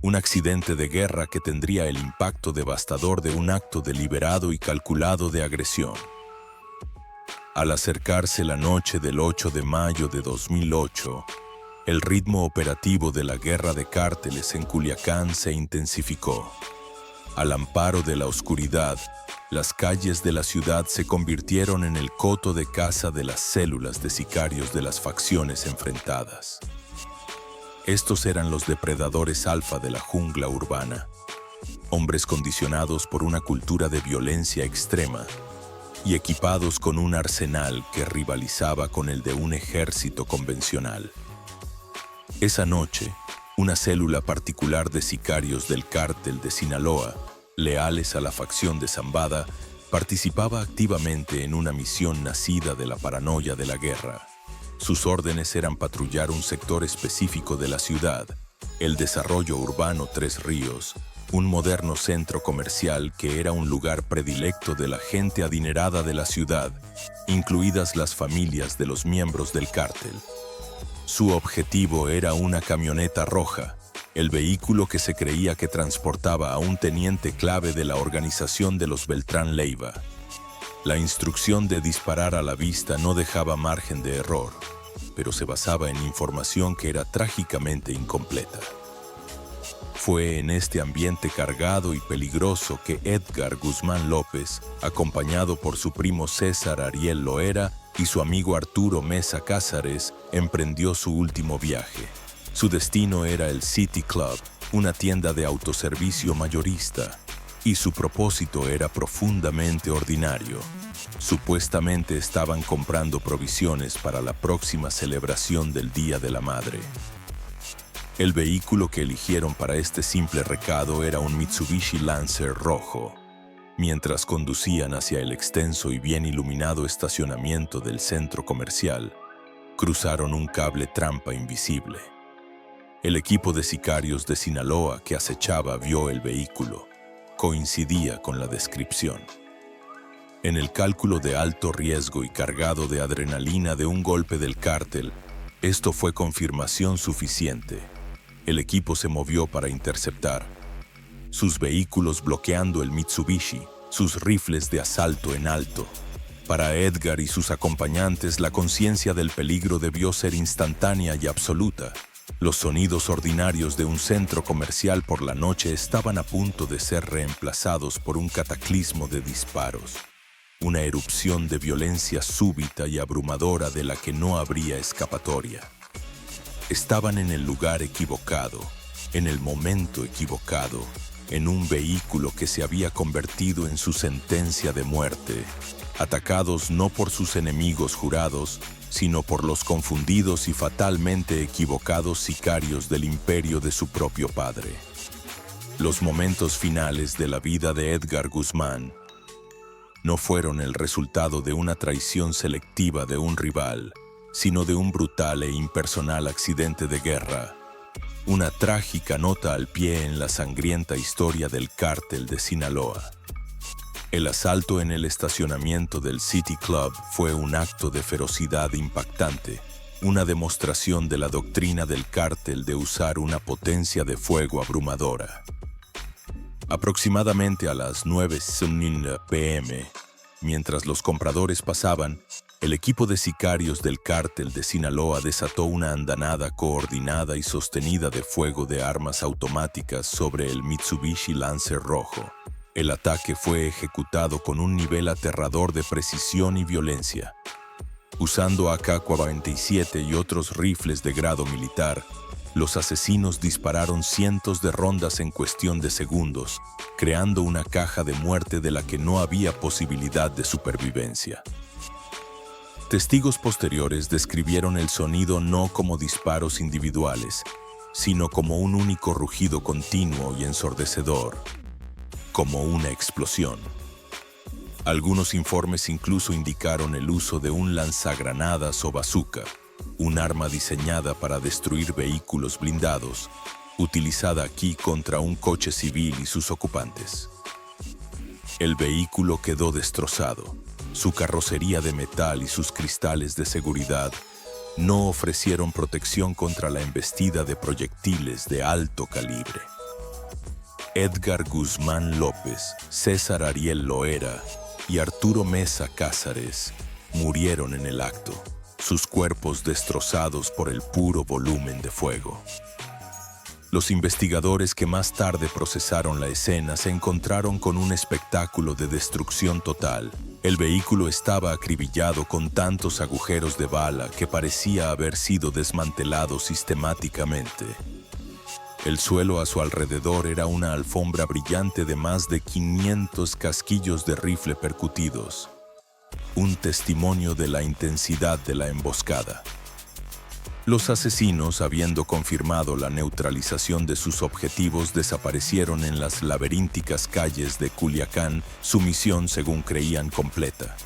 un accidente de guerra que tendría el impacto devastador de un acto deliberado y calculado de agresión. Al acercarse la noche del 8 de mayo de 2008, el ritmo operativo de la guerra de cárteles en Culiacán se intensificó. Al amparo de la oscuridad, las calles de la ciudad se convirtieron en el coto de caza de las células de sicarios de las facciones enfrentadas. Estos eran los depredadores alfa de la jungla urbana, hombres condicionados por una cultura de violencia extrema y equipados con un arsenal que rivalizaba con el de un ejército convencional. Esa noche, una célula particular de sicarios del cártel de Sinaloa, leales a la facción de Zambada, participaba activamente en una misión nacida de la paranoia de la guerra. Sus órdenes eran patrullar un sector específico de la ciudad, el desarrollo urbano Tres Ríos, un moderno centro comercial que era un lugar predilecto de la gente adinerada de la ciudad, incluidas las familias de los miembros del cártel. Su objetivo era una camioneta roja, el vehículo que se creía que transportaba a un teniente clave de la organización de los Beltrán Leiva. La instrucción de disparar a la vista no dejaba margen de error, pero se basaba en información que era trágicamente incompleta. Fue en este ambiente cargado y peligroso que Edgar Guzmán López, acompañado por su primo César Ariel Loera y su amigo Arturo Mesa Cázares, emprendió su último viaje. Su destino era el City Club, una tienda de autoservicio mayorista, y su propósito era profundamente ordinario. Supuestamente estaban comprando provisiones para la próxima celebración del Día de la Madre. El vehículo que eligieron para este simple recado era un Mitsubishi Lancer rojo. Mientras conducían hacia el extenso y bien iluminado estacionamiento del centro comercial, cruzaron un cable trampa invisible. El equipo de sicarios de Sinaloa que acechaba vio el vehículo. Coincidía con la descripción. En el cálculo de alto riesgo y cargado de adrenalina de un golpe del cártel, esto fue confirmación suficiente. El equipo se movió para interceptar. Sus vehículos bloqueando el Mitsubishi, sus rifles de asalto en alto. Para Edgar y sus acompañantes, la conciencia del peligro debió ser instantánea y absoluta. Los sonidos ordinarios de un centro comercial por la noche estaban a punto de ser reemplazados por un cataclismo de disparos. Una erupción de violencia súbita y abrumadora de la que no habría escapatoria. Estaban en el lugar equivocado, en el momento equivocado, en un vehículo que se había convertido en su sentencia de muerte, atacados no por sus enemigos jurados, sino por los confundidos y fatalmente equivocados sicarios del imperio de su propio padre. Los momentos finales de la vida de Edgar Guzmán no fueron el resultado de una traición selectiva de un rival, sino de un brutal e impersonal accidente de guerra, una trágica nota al pie en la sangrienta historia del cártel de Sinaloa. El asalto en el estacionamiento del City Club fue un acto de ferocidad impactante, una demostración de la doctrina del cártel de usar una potencia de fuego abrumadora. Aproximadamente a las 9 p.m., mientras los compradores pasaban, el equipo de sicarios del cártel de Sinaloa desató una andanada coordinada y sostenida de fuego de armas automáticas sobre el Mitsubishi Lancer rojo. El ataque fue ejecutado con un nivel aterrador de precisión y violencia. Usando AK-47 y otros rifles de grado militar, los asesinos dispararon cientos de rondas en cuestión de segundos, creando una caja de muerte de la que no había posibilidad de supervivencia. Testigos posteriores describieron el sonido no como disparos individuales, sino como un único rugido continuo y ensordecedor, como una explosión. Algunos informes incluso indicaron el uso de un lanzagranadas o bazooka, un arma diseñada para destruir vehículos blindados, utilizada aquí contra un coche civil y sus ocupantes. El vehículo quedó destrozado. Su carrocería de metal y sus cristales de seguridad no ofrecieron protección contra la embestida de proyectiles de alto calibre. Edgar Guzmán López, César Ariel Loera y Arturo Mesa Cázares murieron en el acto, sus cuerpos destrozados por el puro volumen de fuego. Los investigadores que más tarde procesaron la escena se encontraron con un espectáculo de destrucción total. El vehículo estaba acribillado con tantos agujeros de bala que parecía haber sido desmantelado sistemáticamente. El suelo a su alrededor era una alfombra brillante de más de 500 casquillos de rifle percutidos, un testimonio de la intensidad de la emboscada. Los asesinos, habiendo confirmado la neutralización de sus objetivos, desaparecieron en las laberínticas calles de Culiacán, su misión, según creían, completa.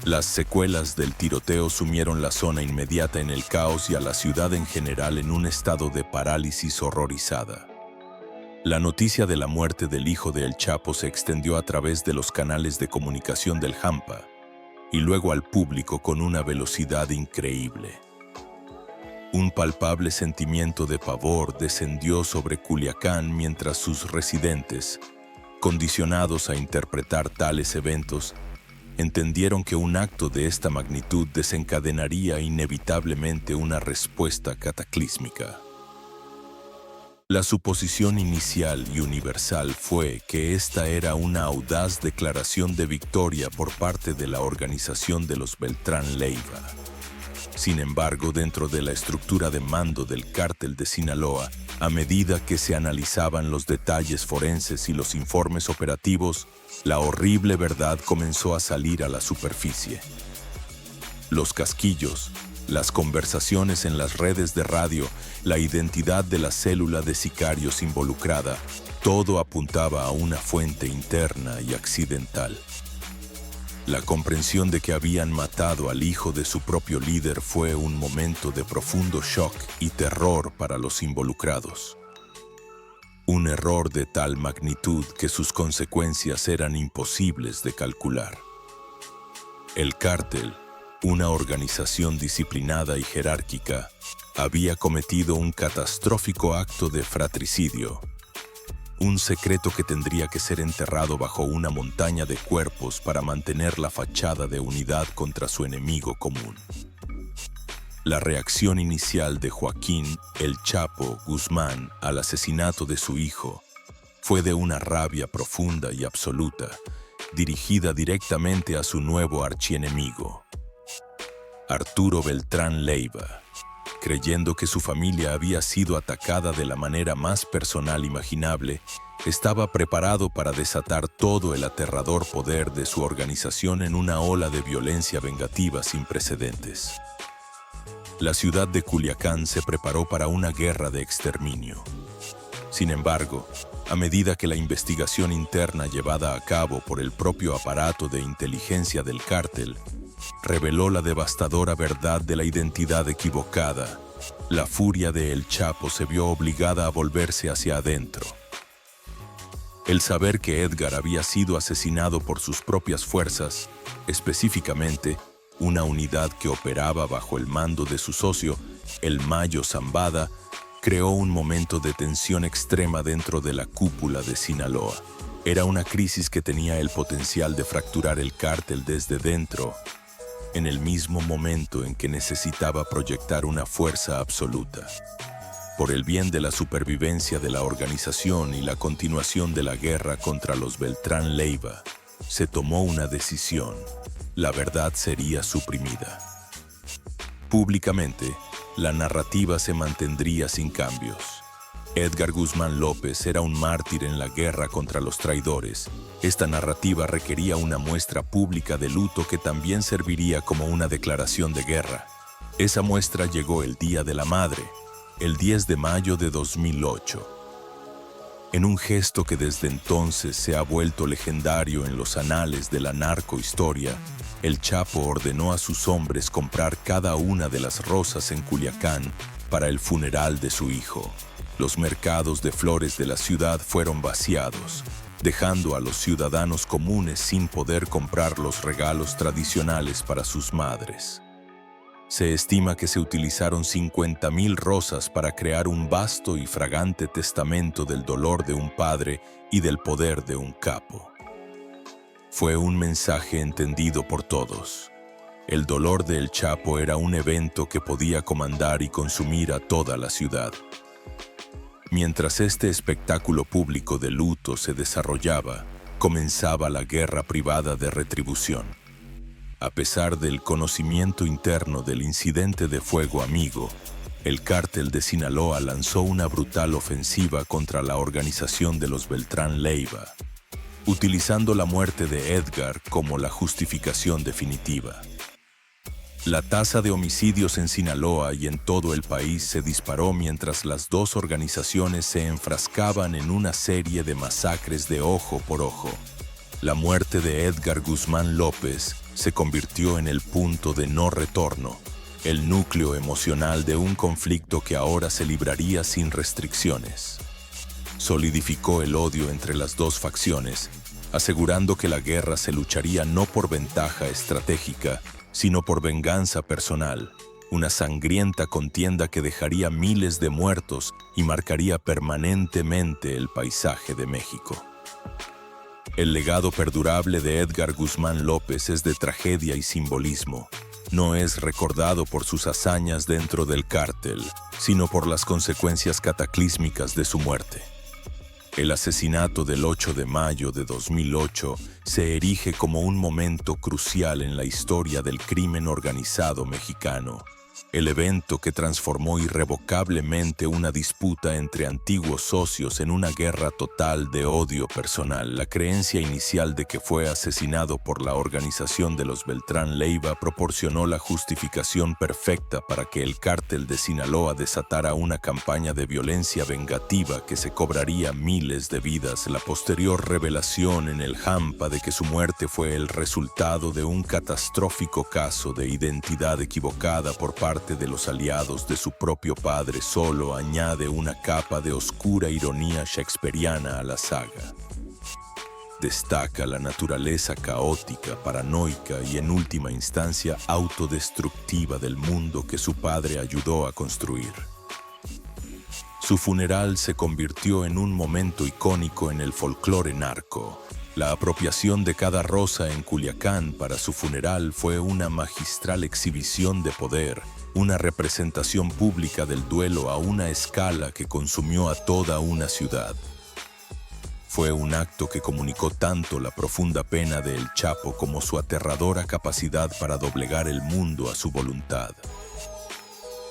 Las secuelas del tiroteo sumieron la zona inmediata en el caos y a la ciudad en general en un estado de parálisis horrorizada. La noticia de la muerte del hijo de El Chapo se extendió a través de los canales de comunicación del Hampa y luego al público con una velocidad increíble. Un palpable sentimiento de pavor descendió sobre Culiacán mientras sus residentes, condicionados a interpretar tales eventos, entendieron que un acto de esta magnitud desencadenaría inevitablemente una respuesta cataclísmica. La suposición inicial y universal fue que esta era una audaz declaración de victoria por parte de la organización de los Beltrán Leiva. Sin embargo, dentro de la estructura de mando del cártel de Sinaloa, a medida que se analizaban los detalles forenses y los informes operativos, la horrible verdad comenzó a salir a la superficie. Los casquillos, las conversaciones en las redes de radio, la identidad de la célula de sicarios involucrada, todo apuntaba a una fuente interna y accidental. La comprensión de que habían matado al hijo de su propio líder fue un momento de profundo shock y terror para los involucrados. Un error de tal magnitud que sus consecuencias eran imposibles de calcular. El cártel, una organización disciplinada y jerárquica, había cometido un catastrófico acto de fratricidio. Un secreto que tendría que ser enterrado bajo una montaña de cuerpos para mantener la fachada de unidad contra su enemigo común. La reacción inicial de Joaquín El Chapo Guzmán al asesinato de su hijo fue de una rabia profunda y absoluta, dirigida directamente a su nuevo archienemigo, Arturo Beltrán Leiva. Creyendo que su familia había sido atacada de la manera más personal imaginable, estaba preparado para desatar todo el aterrador poder de su organización en una ola de violencia vengativa sin precedentes. La ciudad de Culiacán se preparó para una guerra de exterminio. Sin embargo, a medida que la investigación interna llevada a cabo por el propio aparato de inteligencia del cártel reveló la devastadora verdad de la identidad equivocada, la furia de El Chapo se vio obligada a volverse hacia adentro. El saber que Edgar había sido asesinado por sus propias fuerzas, específicamente una unidad que operaba bajo el mando de su socio, el Mayo Zambada, creó un momento de tensión extrema dentro de la cúpula de Sinaloa. Era una crisis que tenía el potencial de fracturar el cártel desde dentro, en el mismo momento en que necesitaba proyectar una fuerza absoluta. Por el bien de la supervivencia de la organización y la continuación de la guerra contra los Beltrán Leiva, se tomó una decisión: la verdad sería suprimida. Públicamente, la narrativa se mantendría sin cambios. Edgar Guzmán López era un mártir en la guerra contra los traidores. Esta narrativa requería una muestra pública de luto que también serviría como una declaración de guerra. Esa muestra llegó el Día de la Madre, el 10 de mayo de 2008. En un gesto que desde entonces se ha vuelto legendario en los anales de la narcohistoria, El Chapo ordenó a sus hombres comprar cada una de las rosas en Culiacán para el funeral de su hijo. Los mercados de flores de la ciudad fueron vaciados, dejando a los ciudadanos comunes sin poder comprar los regalos tradicionales para sus madres. Se estima que se utilizaron 50,000 rosas para crear un vasto y fragante testamento del dolor de un padre y del poder de un capo. Fue un mensaje entendido por todos. El dolor de El Chapo era un evento que podía comandar y consumir a toda la ciudad. Mientras este espectáculo público de luto se desarrollaba, comenzaba la guerra privada de retribución. A pesar del conocimiento interno del incidente de fuego amigo, el cártel de Sinaloa lanzó una brutal ofensiva contra la organización de los Beltrán Leiva, utilizando la muerte de Edgar como la justificación definitiva. La tasa de homicidios en Sinaloa y en todo el país se disparó mientras las dos organizaciones se enfrascaban en una serie de masacres de ojo por ojo. La muerte de Edgar Guzmán López se convirtió en el punto de no retorno, el núcleo emocional de un conflicto que ahora se libraría sin restricciones. Solidificó el odio entre las dos facciones, asegurando que la guerra se lucharía no por ventaja estratégica, sino por venganza personal, una sangrienta contienda que dejaría miles de muertos y marcaría permanentemente el paisaje de México. El legado perdurable de Edgar Guzmán López es de tragedia y simbolismo. No es recordado por sus hazañas dentro del cártel, sino por las consecuencias cataclísmicas de su muerte. El asesinato del 8 de mayo de 2008 se erige como un momento crucial en la historia del crimen organizado mexicano. El evento que transformó irrevocablemente una disputa entre antiguos socios en una guerra total de odio personal. La creencia inicial de que fue asesinado por la organización de los Beltrán Leiva proporcionó la justificación perfecta para que el cártel de Sinaloa desatara una campaña de violencia vengativa que se cobraría miles de vidas. La posterior revelación en el Jampa de que su muerte fue el resultado de un catastrófico caso de identidad equivocada por parte de los aliados de su propio padre solo añade una capa de oscura ironía shakespeariana a la saga. Destaca la naturaleza caótica, paranoica y en última instancia autodestructiva del mundo que su padre ayudó a construir. Su funeral se convirtió en un momento icónico en el folclore narco. La apropiación de cada rosa en Culiacán para su funeral fue una magistral exhibición de poder, una representación pública del duelo a una escala que consumió a toda una ciudad. Fue un acto que comunicó tanto la profunda pena de El Chapo como su aterradora capacidad para doblegar el mundo a su voluntad.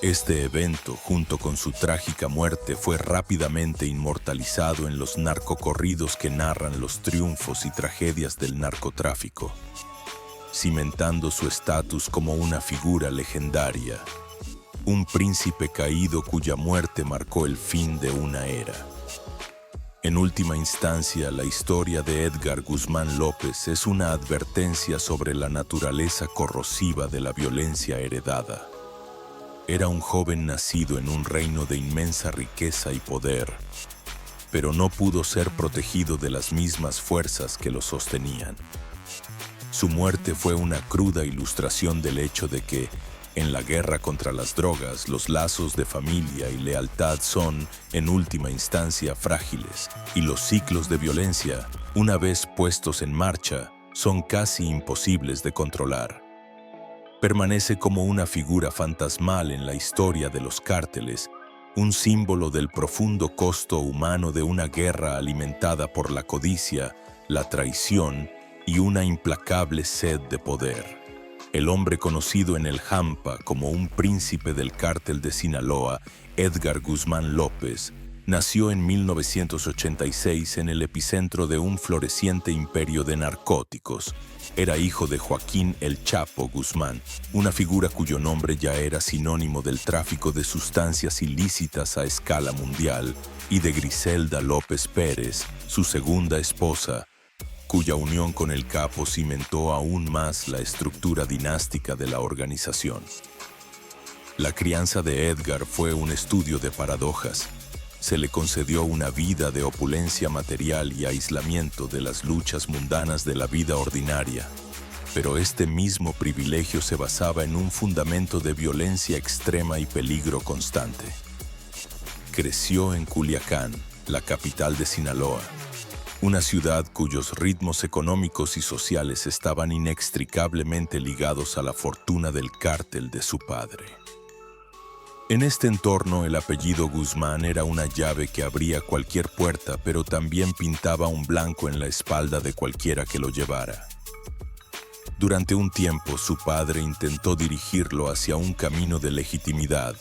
Este evento, junto con su trágica muerte, fue rápidamente inmortalizado en los narcocorridos que narran los triunfos y tragedias del narcotráfico, cimentando su estatus como una figura legendaria, un príncipe caído cuya muerte marcó el fin de una era. En última instancia, la historia de Edgar Guzmán López es una advertencia sobre la naturaleza corrosiva de la violencia heredada. Era un joven nacido en un reino de inmensa riqueza y poder, pero no pudo ser protegido de las mismas fuerzas que lo sostenían. Su muerte fue una cruda ilustración del hecho de que, en la guerra contra las drogas, los lazos de familia y lealtad son, en última instancia, frágiles, y los ciclos de violencia, una vez puestos en marcha, son casi imposibles de controlar. Permanece como una figura fantasmal en la historia de los cárteles, un símbolo del profundo costo humano de una guerra alimentada por la codicia, la traición y una implacable sed de poder. El hombre conocido en el Jampa como un príncipe del cártel de Sinaloa, Edgar Guzmán López, nació en 1986 en el epicentro de un floreciente imperio de narcóticos. Era hijo de Joaquín El Chapo Guzmán, una figura cuyo nombre ya era sinónimo del tráfico de sustancias ilícitas a escala mundial, y de Griselda López Pérez, su segunda esposa, cuya unión con el capo cimentó aún más la estructura dinástica de la organización. La crianza de Edgar fue un estudio de paradojas. Se le concedió una vida de opulencia material y aislamiento de las luchas mundanas de la vida ordinaria, pero este mismo privilegio se basaba en un fundamento de violencia extrema y peligro constante. Creció en Culiacán, la capital de Sinaloa, una ciudad cuyos ritmos económicos y sociales estaban inextricablemente ligados a la fortuna del cártel de su padre. En este entorno, el apellido Guzmán era una llave que abría cualquier puerta, pero también pintaba un blanco en la espalda de cualquiera que lo llevara. Durante un tiempo, su padre intentó dirigirlo hacia un camino de legitimidad,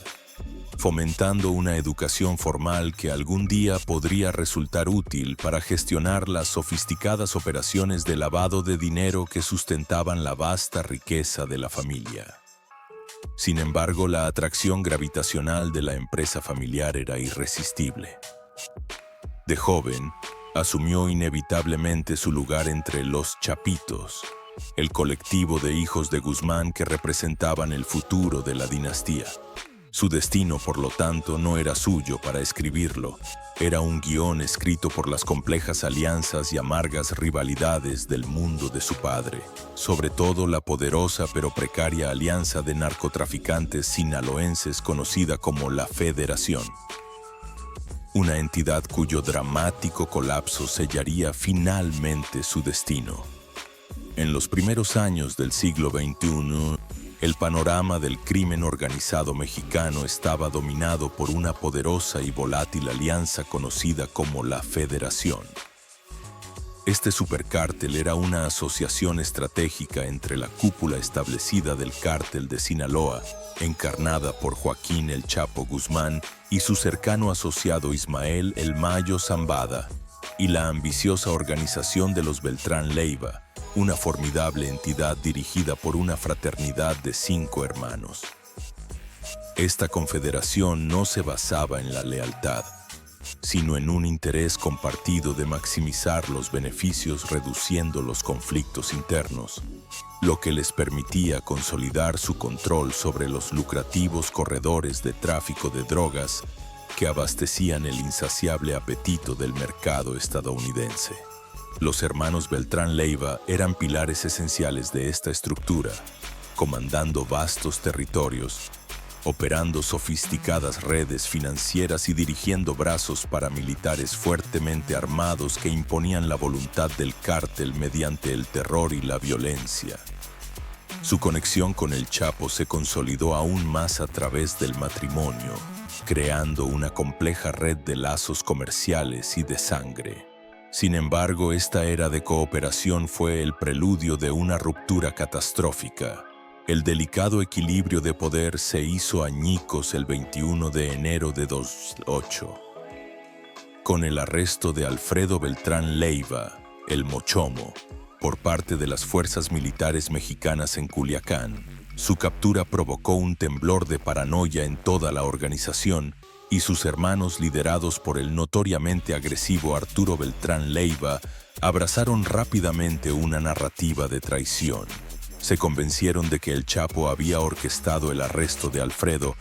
fomentando una educación formal que algún día podría resultar útil para gestionar las sofisticadas operaciones de lavado de dinero que sustentaban la vasta riqueza de la familia. Sin embargo, la atracción gravitacional de la empresa familiar era irresistible. De joven, asumió inevitablemente su lugar entre los Chapitos, el colectivo de hijos de Guzmán que representaban el futuro de la dinastía. Su destino, por lo tanto, no era suyo para escribirlo. Era un guión escrito por las complejas alianzas y amargas rivalidades del mundo de su padre, sobre todo la poderosa pero precaria alianza de narcotraficantes sinaloenses conocida como la Federación. Una entidad cuyo dramático colapso sellaría finalmente su destino. En los primeros años del siglo XXI, el panorama del crimen organizado mexicano estaba dominado por una poderosa y volátil alianza conocida como la Federación. Este supercártel era una asociación estratégica entre la cúpula establecida del cártel de Sinaloa, encarnada por Joaquín El Chapo Guzmán y su cercano asociado Ismael El Mayo Zambada, y la ambiciosa organización de los Beltrán Leiva, una formidable entidad dirigida por una fraternidad de 5 hermanos. Esta confederación no se basaba en la lealtad, sino en un interés compartido de maximizar los beneficios reduciendo los conflictos internos, lo que les permitía consolidar su control sobre los lucrativos corredores de tráfico de drogas que abastecían el insaciable apetito del mercado estadounidense. Los hermanos Beltrán Leiva eran pilares esenciales de esta estructura, comandando vastos territorios, operando sofisticadas redes financieras y dirigiendo brazos paramilitares fuertemente armados que imponían la voluntad del cártel mediante el terror y la violencia. Su conexión con el Chapo se consolidó aún más a través del matrimonio, creando una compleja red de lazos comerciales y de sangre. Sin embargo, esta era de cooperación fue el preludio de una ruptura catastrófica. El delicado equilibrio de poder se hizo añicos el 21 de enero de 2008, con el arresto de Alfredo Beltrán Leiva, el Mochomo, por parte de las fuerzas militares mexicanas en Culiacán. Su captura provocó un temblor de paranoia en toda la organización, y sus hermanos, liderados por el notoriamente agresivo Arturo Beltrán Leiva, abrazaron rápidamente una narrativa de traición. Se convencieron de que el Chapo había orquestado el arresto de Alfredo,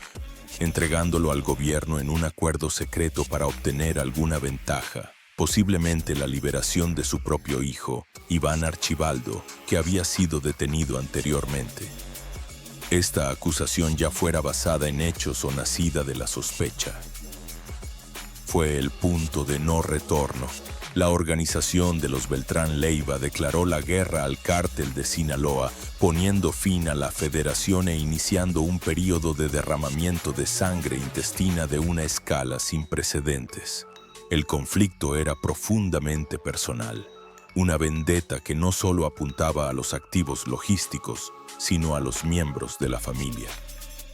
entregándolo al gobierno en un acuerdo secreto para obtener alguna ventaja, posiblemente la liberación de su propio hijo, Iván Archibaldo, que había sido detenido anteriormente. Esta acusación ya fuera basada en hechos o nacida de la sospecha. Fue el punto de no retorno. La organización de los Beltrán Leiva declaró la guerra al cártel de Sinaloa, poniendo fin a la federación e iniciando un período de derramamiento de sangre intestina de una escala sin precedentes. El conflicto era profundamente personal, una vendetta que no solo apuntaba a los activos logísticos, sino a los miembros de la familia.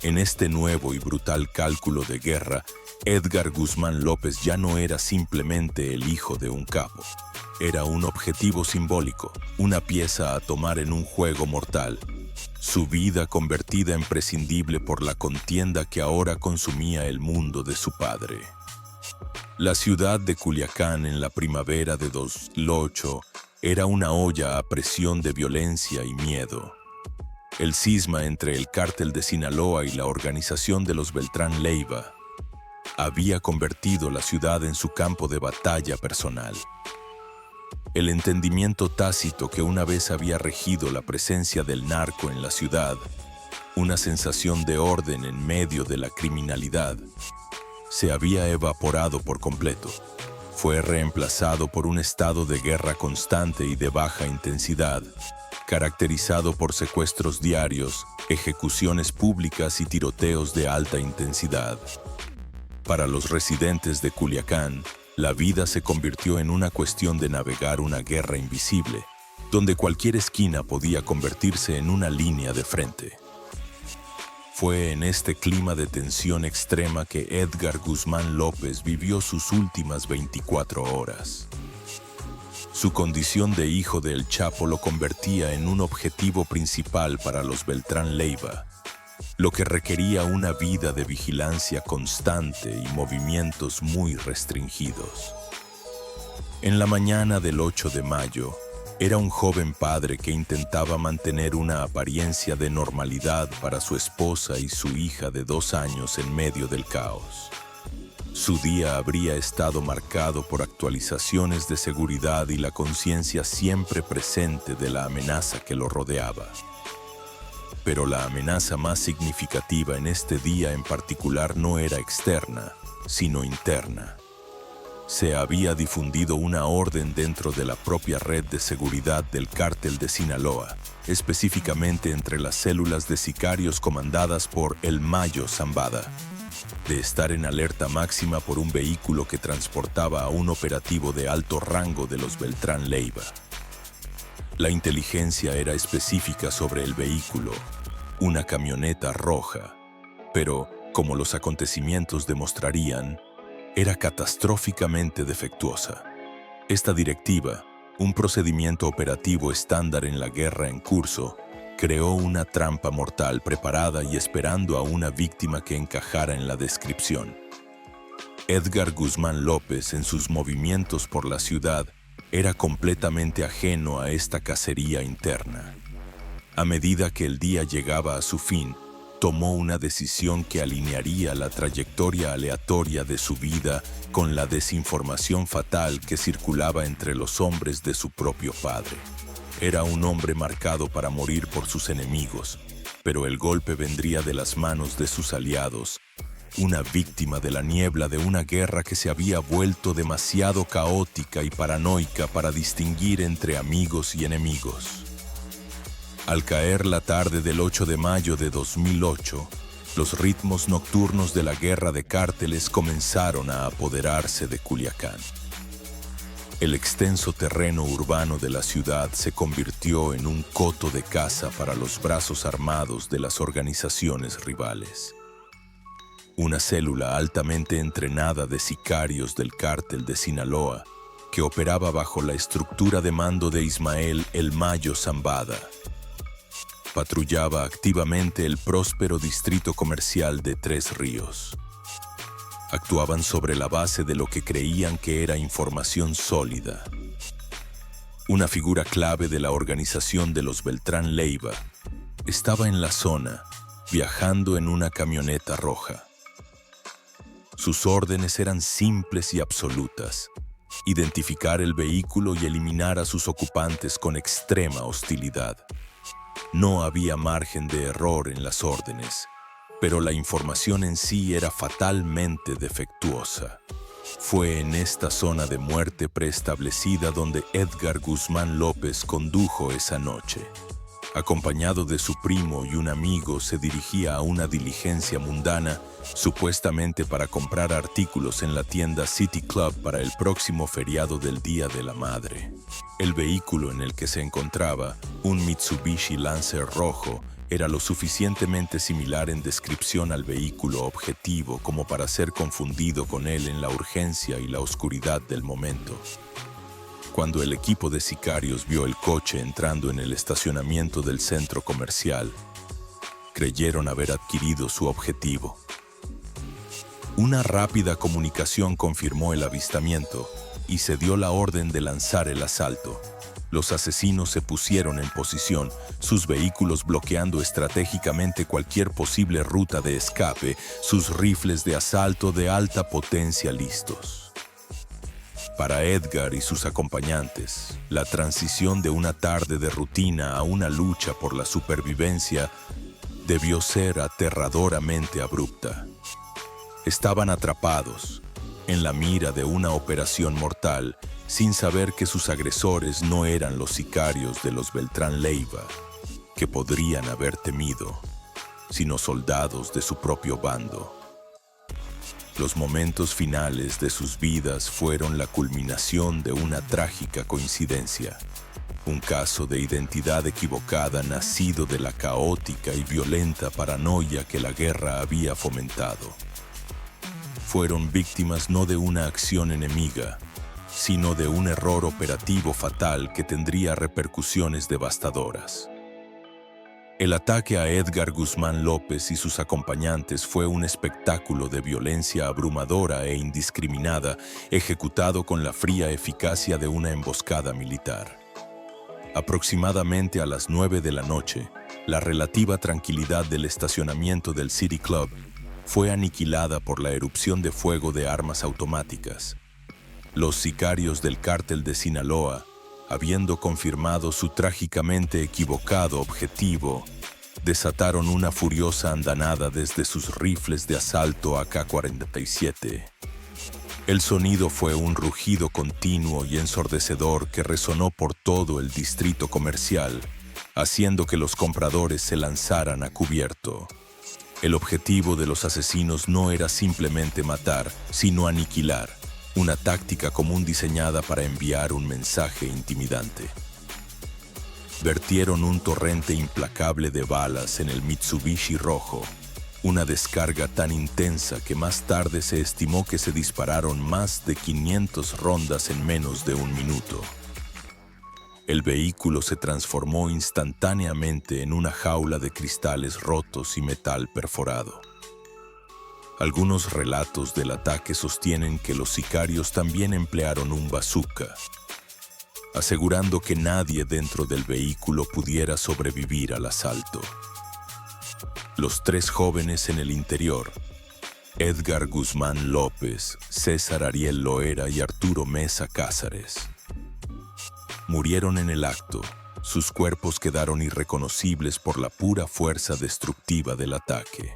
En este nuevo y brutal cálculo de guerra, Edgar Guzmán López ya no era simplemente el hijo de un capo. Era un objetivo simbólico, una pieza a tomar en un juego mortal. Su vida convertida en prescindible por la contienda que ahora consumía el mundo de su padre. La ciudad de Culiacán en la primavera de 2008 era una olla a presión de violencia y miedo. El cisma entre el cártel de Sinaloa y la organización de los Beltrán Leiva había convertido la ciudad en su campo de batalla personal. El entendimiento tácito que una vez había regido la presencia del narco en la ciudad, una sensación de orden en medio de la criminalidad, se había evaporado por completo. Fue reemplazado por un estado de guerra constante y de baja intensidad, caracterizado por secuestros diarios, ejecuciones públicas y tiroteos de alta intensidad. Para los residentes de Culiacán, la vida se convirtió en una cuestión de navegar una guerra invisible, donde cualquier esquina podía convertirse en una línea de frente. Fue en este clima de tensión extrema que Edgar Guzmán López vivió sus últimas 24 horas. Su condición de hijo del Chapo lo convertía en un objetivo principal para los Beltrán Leiva, lo que requería una vida de vigilancia constante y movimientos muy restringidos. En la mañana del 8 de mayo, era un joven padre que intentaba mantener una apariencia de normalidad para su esposa y su hija de 2 años en medio del caos. Su día habría estado marcado por actualizaciones de seguridad y la conciencia siempre presente de la amenaza que lo rodeaba. Pero la amenaza más significativa en este día en particular no era externa, sino interna. Se había difundido una orden dentro de la propia red de seguridad del cártel de Sinaloa, específicamente entre las células de sicarios comandadas por el Mayo Zambada, de estar en alerta máxima por un vehículo que transportaba a un operativo de alto rango de los Beltrán Leiva. La inteligencia era específica sobre el vehículo, una camioneta roja, pero, como los acontecimientos demostrarían, era catastróficamente defectuosa. Esta directiva, un procedimiento operativo estándar en la guerra en curso, creó una trampa mortal preparada y esperando a una víctima que encajara en la descripción. Edgar Guzmán López, en sus movimientos por la ciudad, era completamente ajeno a esta cacería interna. A medida que el día llegaba a su fin, tomó una decisión que alinearía la trayectoria aleatoria de su vida con la desinformación fatal que circulaba entre los hombres de su propio padre. Era un hombre marcado para morir por sus enemigos, pero el golpe vendría de las manos de sus aliados, una víctima de la niebla de una guerra que se había vuelto demasiado caótica y paranoica para distinguir entre amigos y enemigos. Al caer la tarde del 8 de mayo de 2008, los ritmos nocturnos de la guerra de cárteles comenzaron a apoderarse de Culiacán. El extenso terreno urbano de la ciudad se convirtió en un coto de caza para los brazos armados de las organizaciones rivales. Una célula altamente entrenada de sicarios del cártel de Sinaloa, que operaba bajo la estructura de mando de Ismael El Mayo Zambada, patrullaba activamente el próspero distrito comercial de Tres Ríos. Actuaban sobre la base de lo que creían que era información sólida. Una figura clave de la organización de los Beltrán Leiva estaba en la zona, viajando en una camioneta roja. Sus órdenes eran simples y absolutas: identificar el vehículo y eliminar a sus ocupantes con extrema hostilidad. No había margen de error en las órdenes, pero la información en sí era fatalmente defectuosa. Fue en esta zona de muerte preestablecida donde Edgar Guzmán López condujo esa noche. Acompañado de su primo y un amigo, se dirigía a una diligencia mundana, supuestamente para comprar artículos en la tienda City Club para el próximo feriado del Día de la Madre. El vehículo en el que se encontraba, un Mitsubishi Lancer rojo, era lo suficientemente similar en descripción al vehículo objetivo como para ser confundido con él en la urgencia y la oscuridad del momento. Cuando el equipo de sicarios vio el coche entrando en el estacionamiento del centro comercial, creyeron haber adquirido su objetivo. Una rápida comunicación confirmó el avistamiento y se dio la orden de lanzar el asalto. Los asesinos se pusieron en posición, sus vehículos bloqueando estratégicamente cualquier posible ruta de escape, sus rifles de asalto de alta potencia listos. Para Edgar y sus acompañantes, la transición de una tarde de rutina a una lucha por la supervivencia debió ser aterradoramente abrupta. Estaban atrapados en la mira de una operación mortal sin saber que sus agresores no eran los sicarios de los Beltrán Leiva, que podrían haber temido, sino soldados de su propio bando. Los momentos finales de sus vidas fueron la culminación de una trágica coincidencia, un caso de identidad equivocada nacido de la caótica y violenta paranoia que la guerra había fomentado. Fueron víctimas no de una acción enemiga, sino de un error operativo fatal que tendría repercusiones devastadoras. El ataque a Edgar Guzmán López y sus acompañantes fue un espectáculo de violencia abrumadora e indiscriminada, ejecutado con la fría eficacia de una emboscada militar. Aproximadamente a las 9 de la noche, la relativa tranquilidad del estacionamiento del City Club fue aniquilada por la erupción de fuego de armas automáticas. Los sicarios del cártel de Sinaloa, habiendo confirmado su trágicamente equivocado objetivo, desataron una furiosa andanada desde sus rifles de asalto AK-47. El sonido fue un rugido continuo y ensordecedor que resonó por todo el distrito comercial, haciendo que los compradores se lanzaran a cubierto. El objetivo de los asesinos no era simplemente matar, sino aniquilar, una táctica común diseñada para enviar un mensaje intimidante. Vertieron un torrente implacable de balas en el Mitsubishi rojo, una descarga tan intensa que más tarde se estimó que se dispararon más de 500 rondas en menos de un minuto. El vehículo se transformó instantáneamente en una jaula de cristales rotos y metal perforado. Algunos relatos del ataque sostienen que los sicarios también emplearon un bazooka, asegurando que nadie dentro del vehículo pudiera sobrevivir al asalto. Los tres jóvenes en el interior, Edgar Guzmán López, César Ariel Loera y Arturo Mesa Cázares, murieron en el acto. Sus cuerpos quedaron irreconocibles por la pura fuerza destructiva del ataque.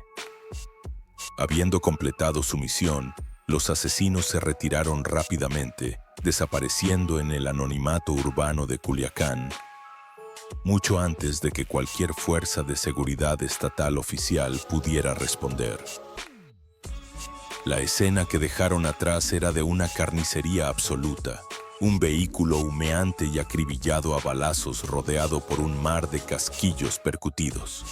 Habiendo completado su misión, los asesinos se retiraron rápidamente, desapareciendo en el anonimato urbano de Culiacán, mucho antes de que cualquier fuerza de seguridad estatal oficial pudiera responder. La escena que dejaron atrás era de una carnicería absoluta, un vehículo humeante y acribillado a balazos rodeado por un mar de casquillos percutidos.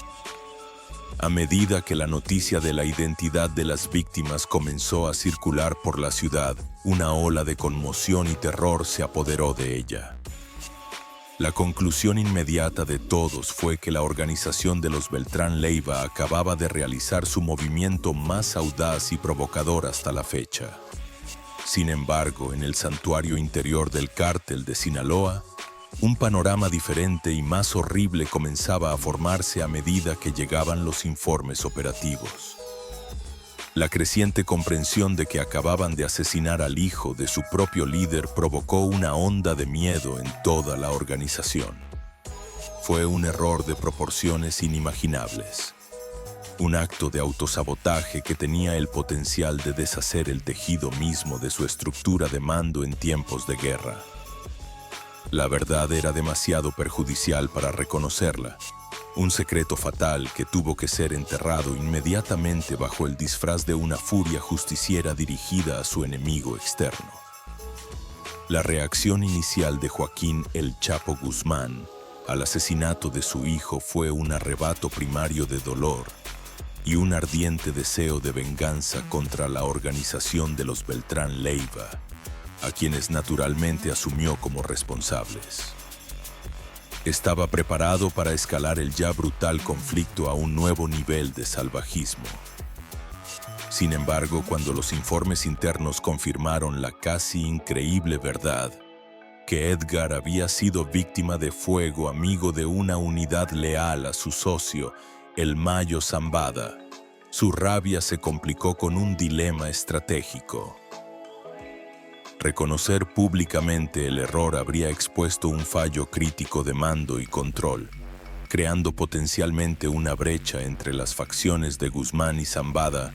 A medida que la noticia de la identidad de las víctimas comenzó a circular por la ciudad, una ola de conmoción y terror se apoderó de ella. La conclusión inmediata de todos fue que la organización de los Beltrán Leiva acababa de realizar su movimiento más audaz y provocador hasta la fecha. Sin embargo, en el santuario interior del cártel de Sinaloa, un panorama diferente y más horrible comenzaba a formarse a medida que llegaban los informes operativos. La creciente comprensión de que acababan de asesinar al hijo de su propio líder provocó una onda de miedo en toda la organización. Fue un error de proporciones inimaginables. Un acto de autosabotaje que tenía el potencial de deshacer el tejido mismo de su estructura de mando en tiempos de guerra. La verdad era demasiado perjudicial para reconocerla. Un secreto fatal que tuvo que ser enterrado inmediatamente bajo el disfraz de una furia justiciera dirigida a su enemigo externo. La reacción inicial de Joaquín El Chapo Guzmán al asesinato de su hijo fue un arrebato primario de dolor y un ardiente deseo de venganza contra la organización de los Beltrán Leiva, a quienes naturalmente asumió como responsables. Estaba preparado para escalar el ya brutal conflicto a un nuevo nivel de salvajismo. Sin embargo, cuando los informes internos confirmaron la casi increíble verdad, que Edgar había sido víctima de fuego amigo de una unidad leal a su socio, el Mayo Zambada, su rabia se complicó con un dilema estratégico. Reconocer públicamente el error habría expuesto un fallo crítico de mando y control, creando potencialmente una brecha entre las facciones de Guzmán y Zambada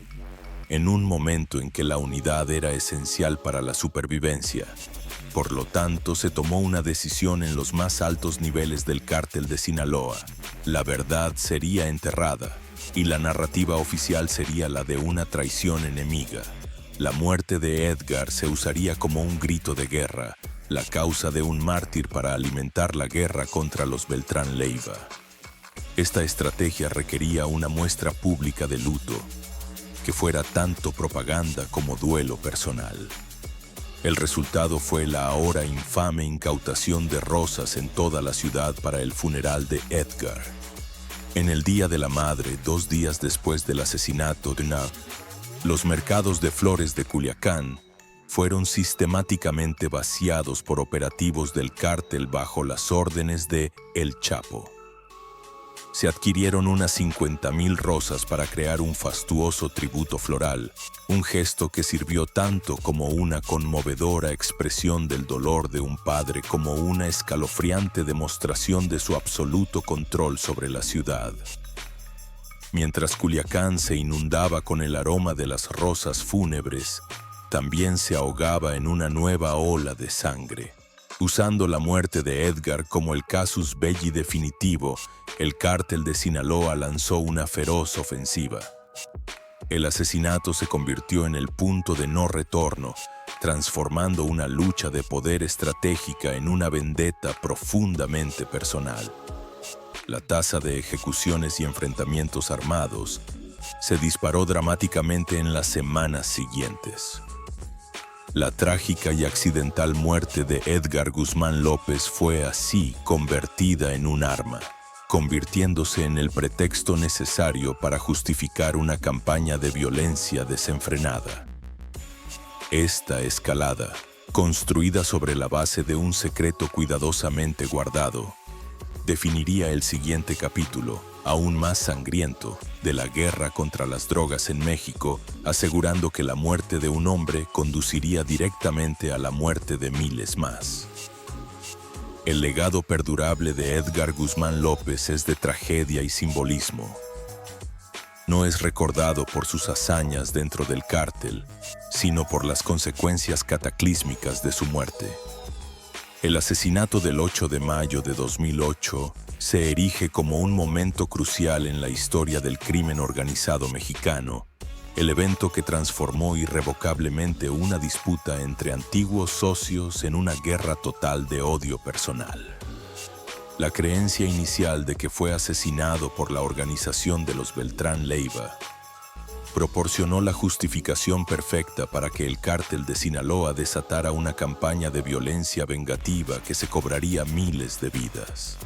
en un momento en que la unidad era esencial para la supervivencia. Por lo tanto, se tomó una decisión en los más altos niveles del cártel de Sinaloa. La verdad sería enterrada, y la narrativa oficial sería la de una traición enemiga. La muerte de Edgar se usaría como un grito de guerra, la causa de un mártir para alimentar la guerra contra los Beltrán Leiva. Esta estrategia requería una muestra pública de luto, que fuera tanto propaganda como duelo personal. El resultado fue la ahora infame incautación de rosas en toda la ciudad para el funeral de Edgar. En el Día de la Madre, 2 días después del asesinato de Edgar, los mercados de flores de Culiacán fueron sistemáticamente vaciados por operativos del cártel bajo las órdenes de El Chapo. Se adquirieron unas 50,000 rosas para crear un fastuoso tributo floral, un gesto que sirvió tanto como una conmovedora expresión del dolor de un padre como una escalofriante demostración de su absoluto control sobre la ciudad. Mientras Culiacán se inundaba con el aroma de las rosas fúnebres, también se ahogaba en una nueva ola de sangre. Usando la muerte de Edgar como el casus belli definitivo, el cártel de Sinaloa lanzó una feroz ofensiva. El asesinato se convirtió en el punto de no retorno, transformando una lucha de poder estratégica en una vendetta profundamente personal. La tasa de ejecuciones y enfrentamientos armados se disparó dramáticamente en las semanas siguientes. La trágica y accidental muerte de Edgar Guzmán López fue así convertida en un arma, convirtiéndose en el pretexto necesario para justificar una campaña de violencia desenfrenada. Esta escalada, construida sobre la base de un secreto cuidadosamente guardado, definiría el siguiente capítulo, aún más sangriento, de la guerra contra las drogas en México, asegurando que la muerte de un hombre conduciría directamente a la muerte de miles más. El legado perdurable de Edgar Guzmán López es de tragedia y simbolismo. No es recordado por sus hazañas dentro del cártel, sino por las consecuencias cataclísmicas de su muerte. El asesinato del 8 de mayo de 2008 se erige como un momento crucial en la historia del crimen organizado mexicano, el evento que transformó irrevocablemente una disputa entre antiguos socios en una guerra total de odio personal. La creencia inicial de que fue asesinado por la organización de los Beltrán Leiva proporcionó la justificación perfecta para que el cártel de Sinaloa desatara una campaña de violencia vengativa que se cobraría miles de vidas.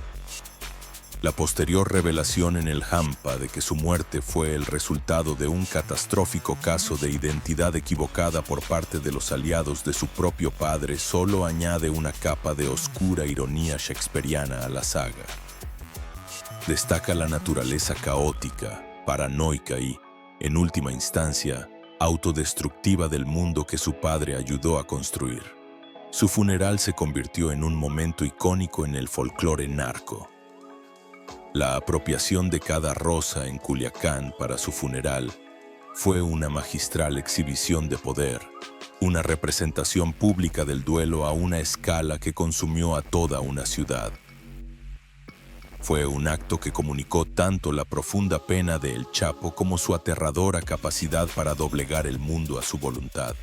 La posterior revelación en el Hampa de que su muerte fue el resultado de un catastrófico caso de identidad equivocada por parte de los aliados de su propio padre solo añade una capa de oscura ironía shakespeariana a la saga. Destaca la naturaleza caótica, paranoica y, en última instancia, autodestructiva del mundo que su padre ayudó a construir. Su funeral se convirtió en un momento icónico en el folclore narco. La apropiación de cada rosa en Culiacán para su funeral fue una magistral exhibición de poder, una representación pública del duelo a una escala que consumió a toda una ciudad. Fue un acto que comunicó tanto la profunda pena de El Chapo como su aterradora capacidad para doblegar el mundo a su voluntad.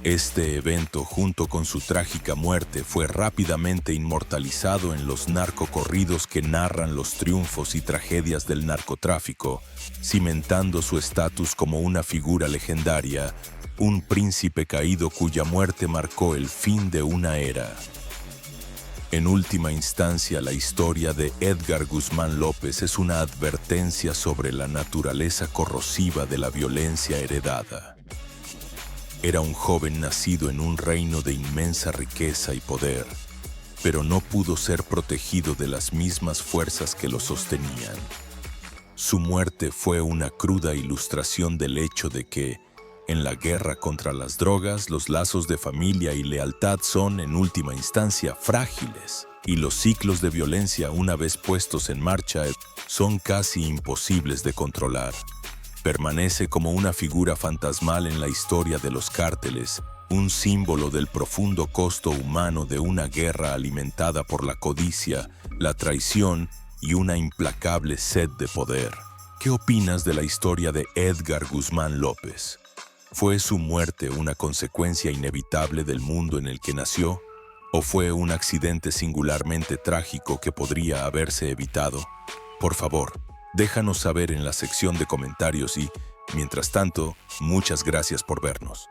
Este evento, junto con su trágica muerte, fue rápidamente inmortalizado en los narcocorridos que narran los triunfos y tragedias del narcotráfico, cimentando su estatus como una figura legendaria, un príncipe caído cuya muerte marcó el fin de una era. En última instancia, la historia de Edgar Guzmán López es una advertencia sobre la naturaleza corrosiva de la violencia heredada. Era un joven nacido en un reino de inmensa riqueza y poder, pero no pudo ser protegido de las mismas fuerzas que lo sostenían. Su muerte fue una cruda ilustración del hecho de que, en la guerra contra las drogas, los lazos de familia y lealtad son, en última instancia, frágiles, y los ciclos de violencia, una vez puestos en marcha, son casi imposibles de controlar. Permanece como una figura fantasmal en la historia de los cárteles un símbolo del profundo costo humano de una guerra alimentada por la codicia, la traición y una implacable sed de poder. ¿Qué opinas de la historia de Edgar Guzmán López? ¿Fue su muerte una consecuencia inevitable del mundo en el que nació? ¿O fue un accidente singularmente trágico que podría haberse evitado? Por favor, déjanos saber en la sección de comentarios y, mientras tanto, muchas gracias por vernos.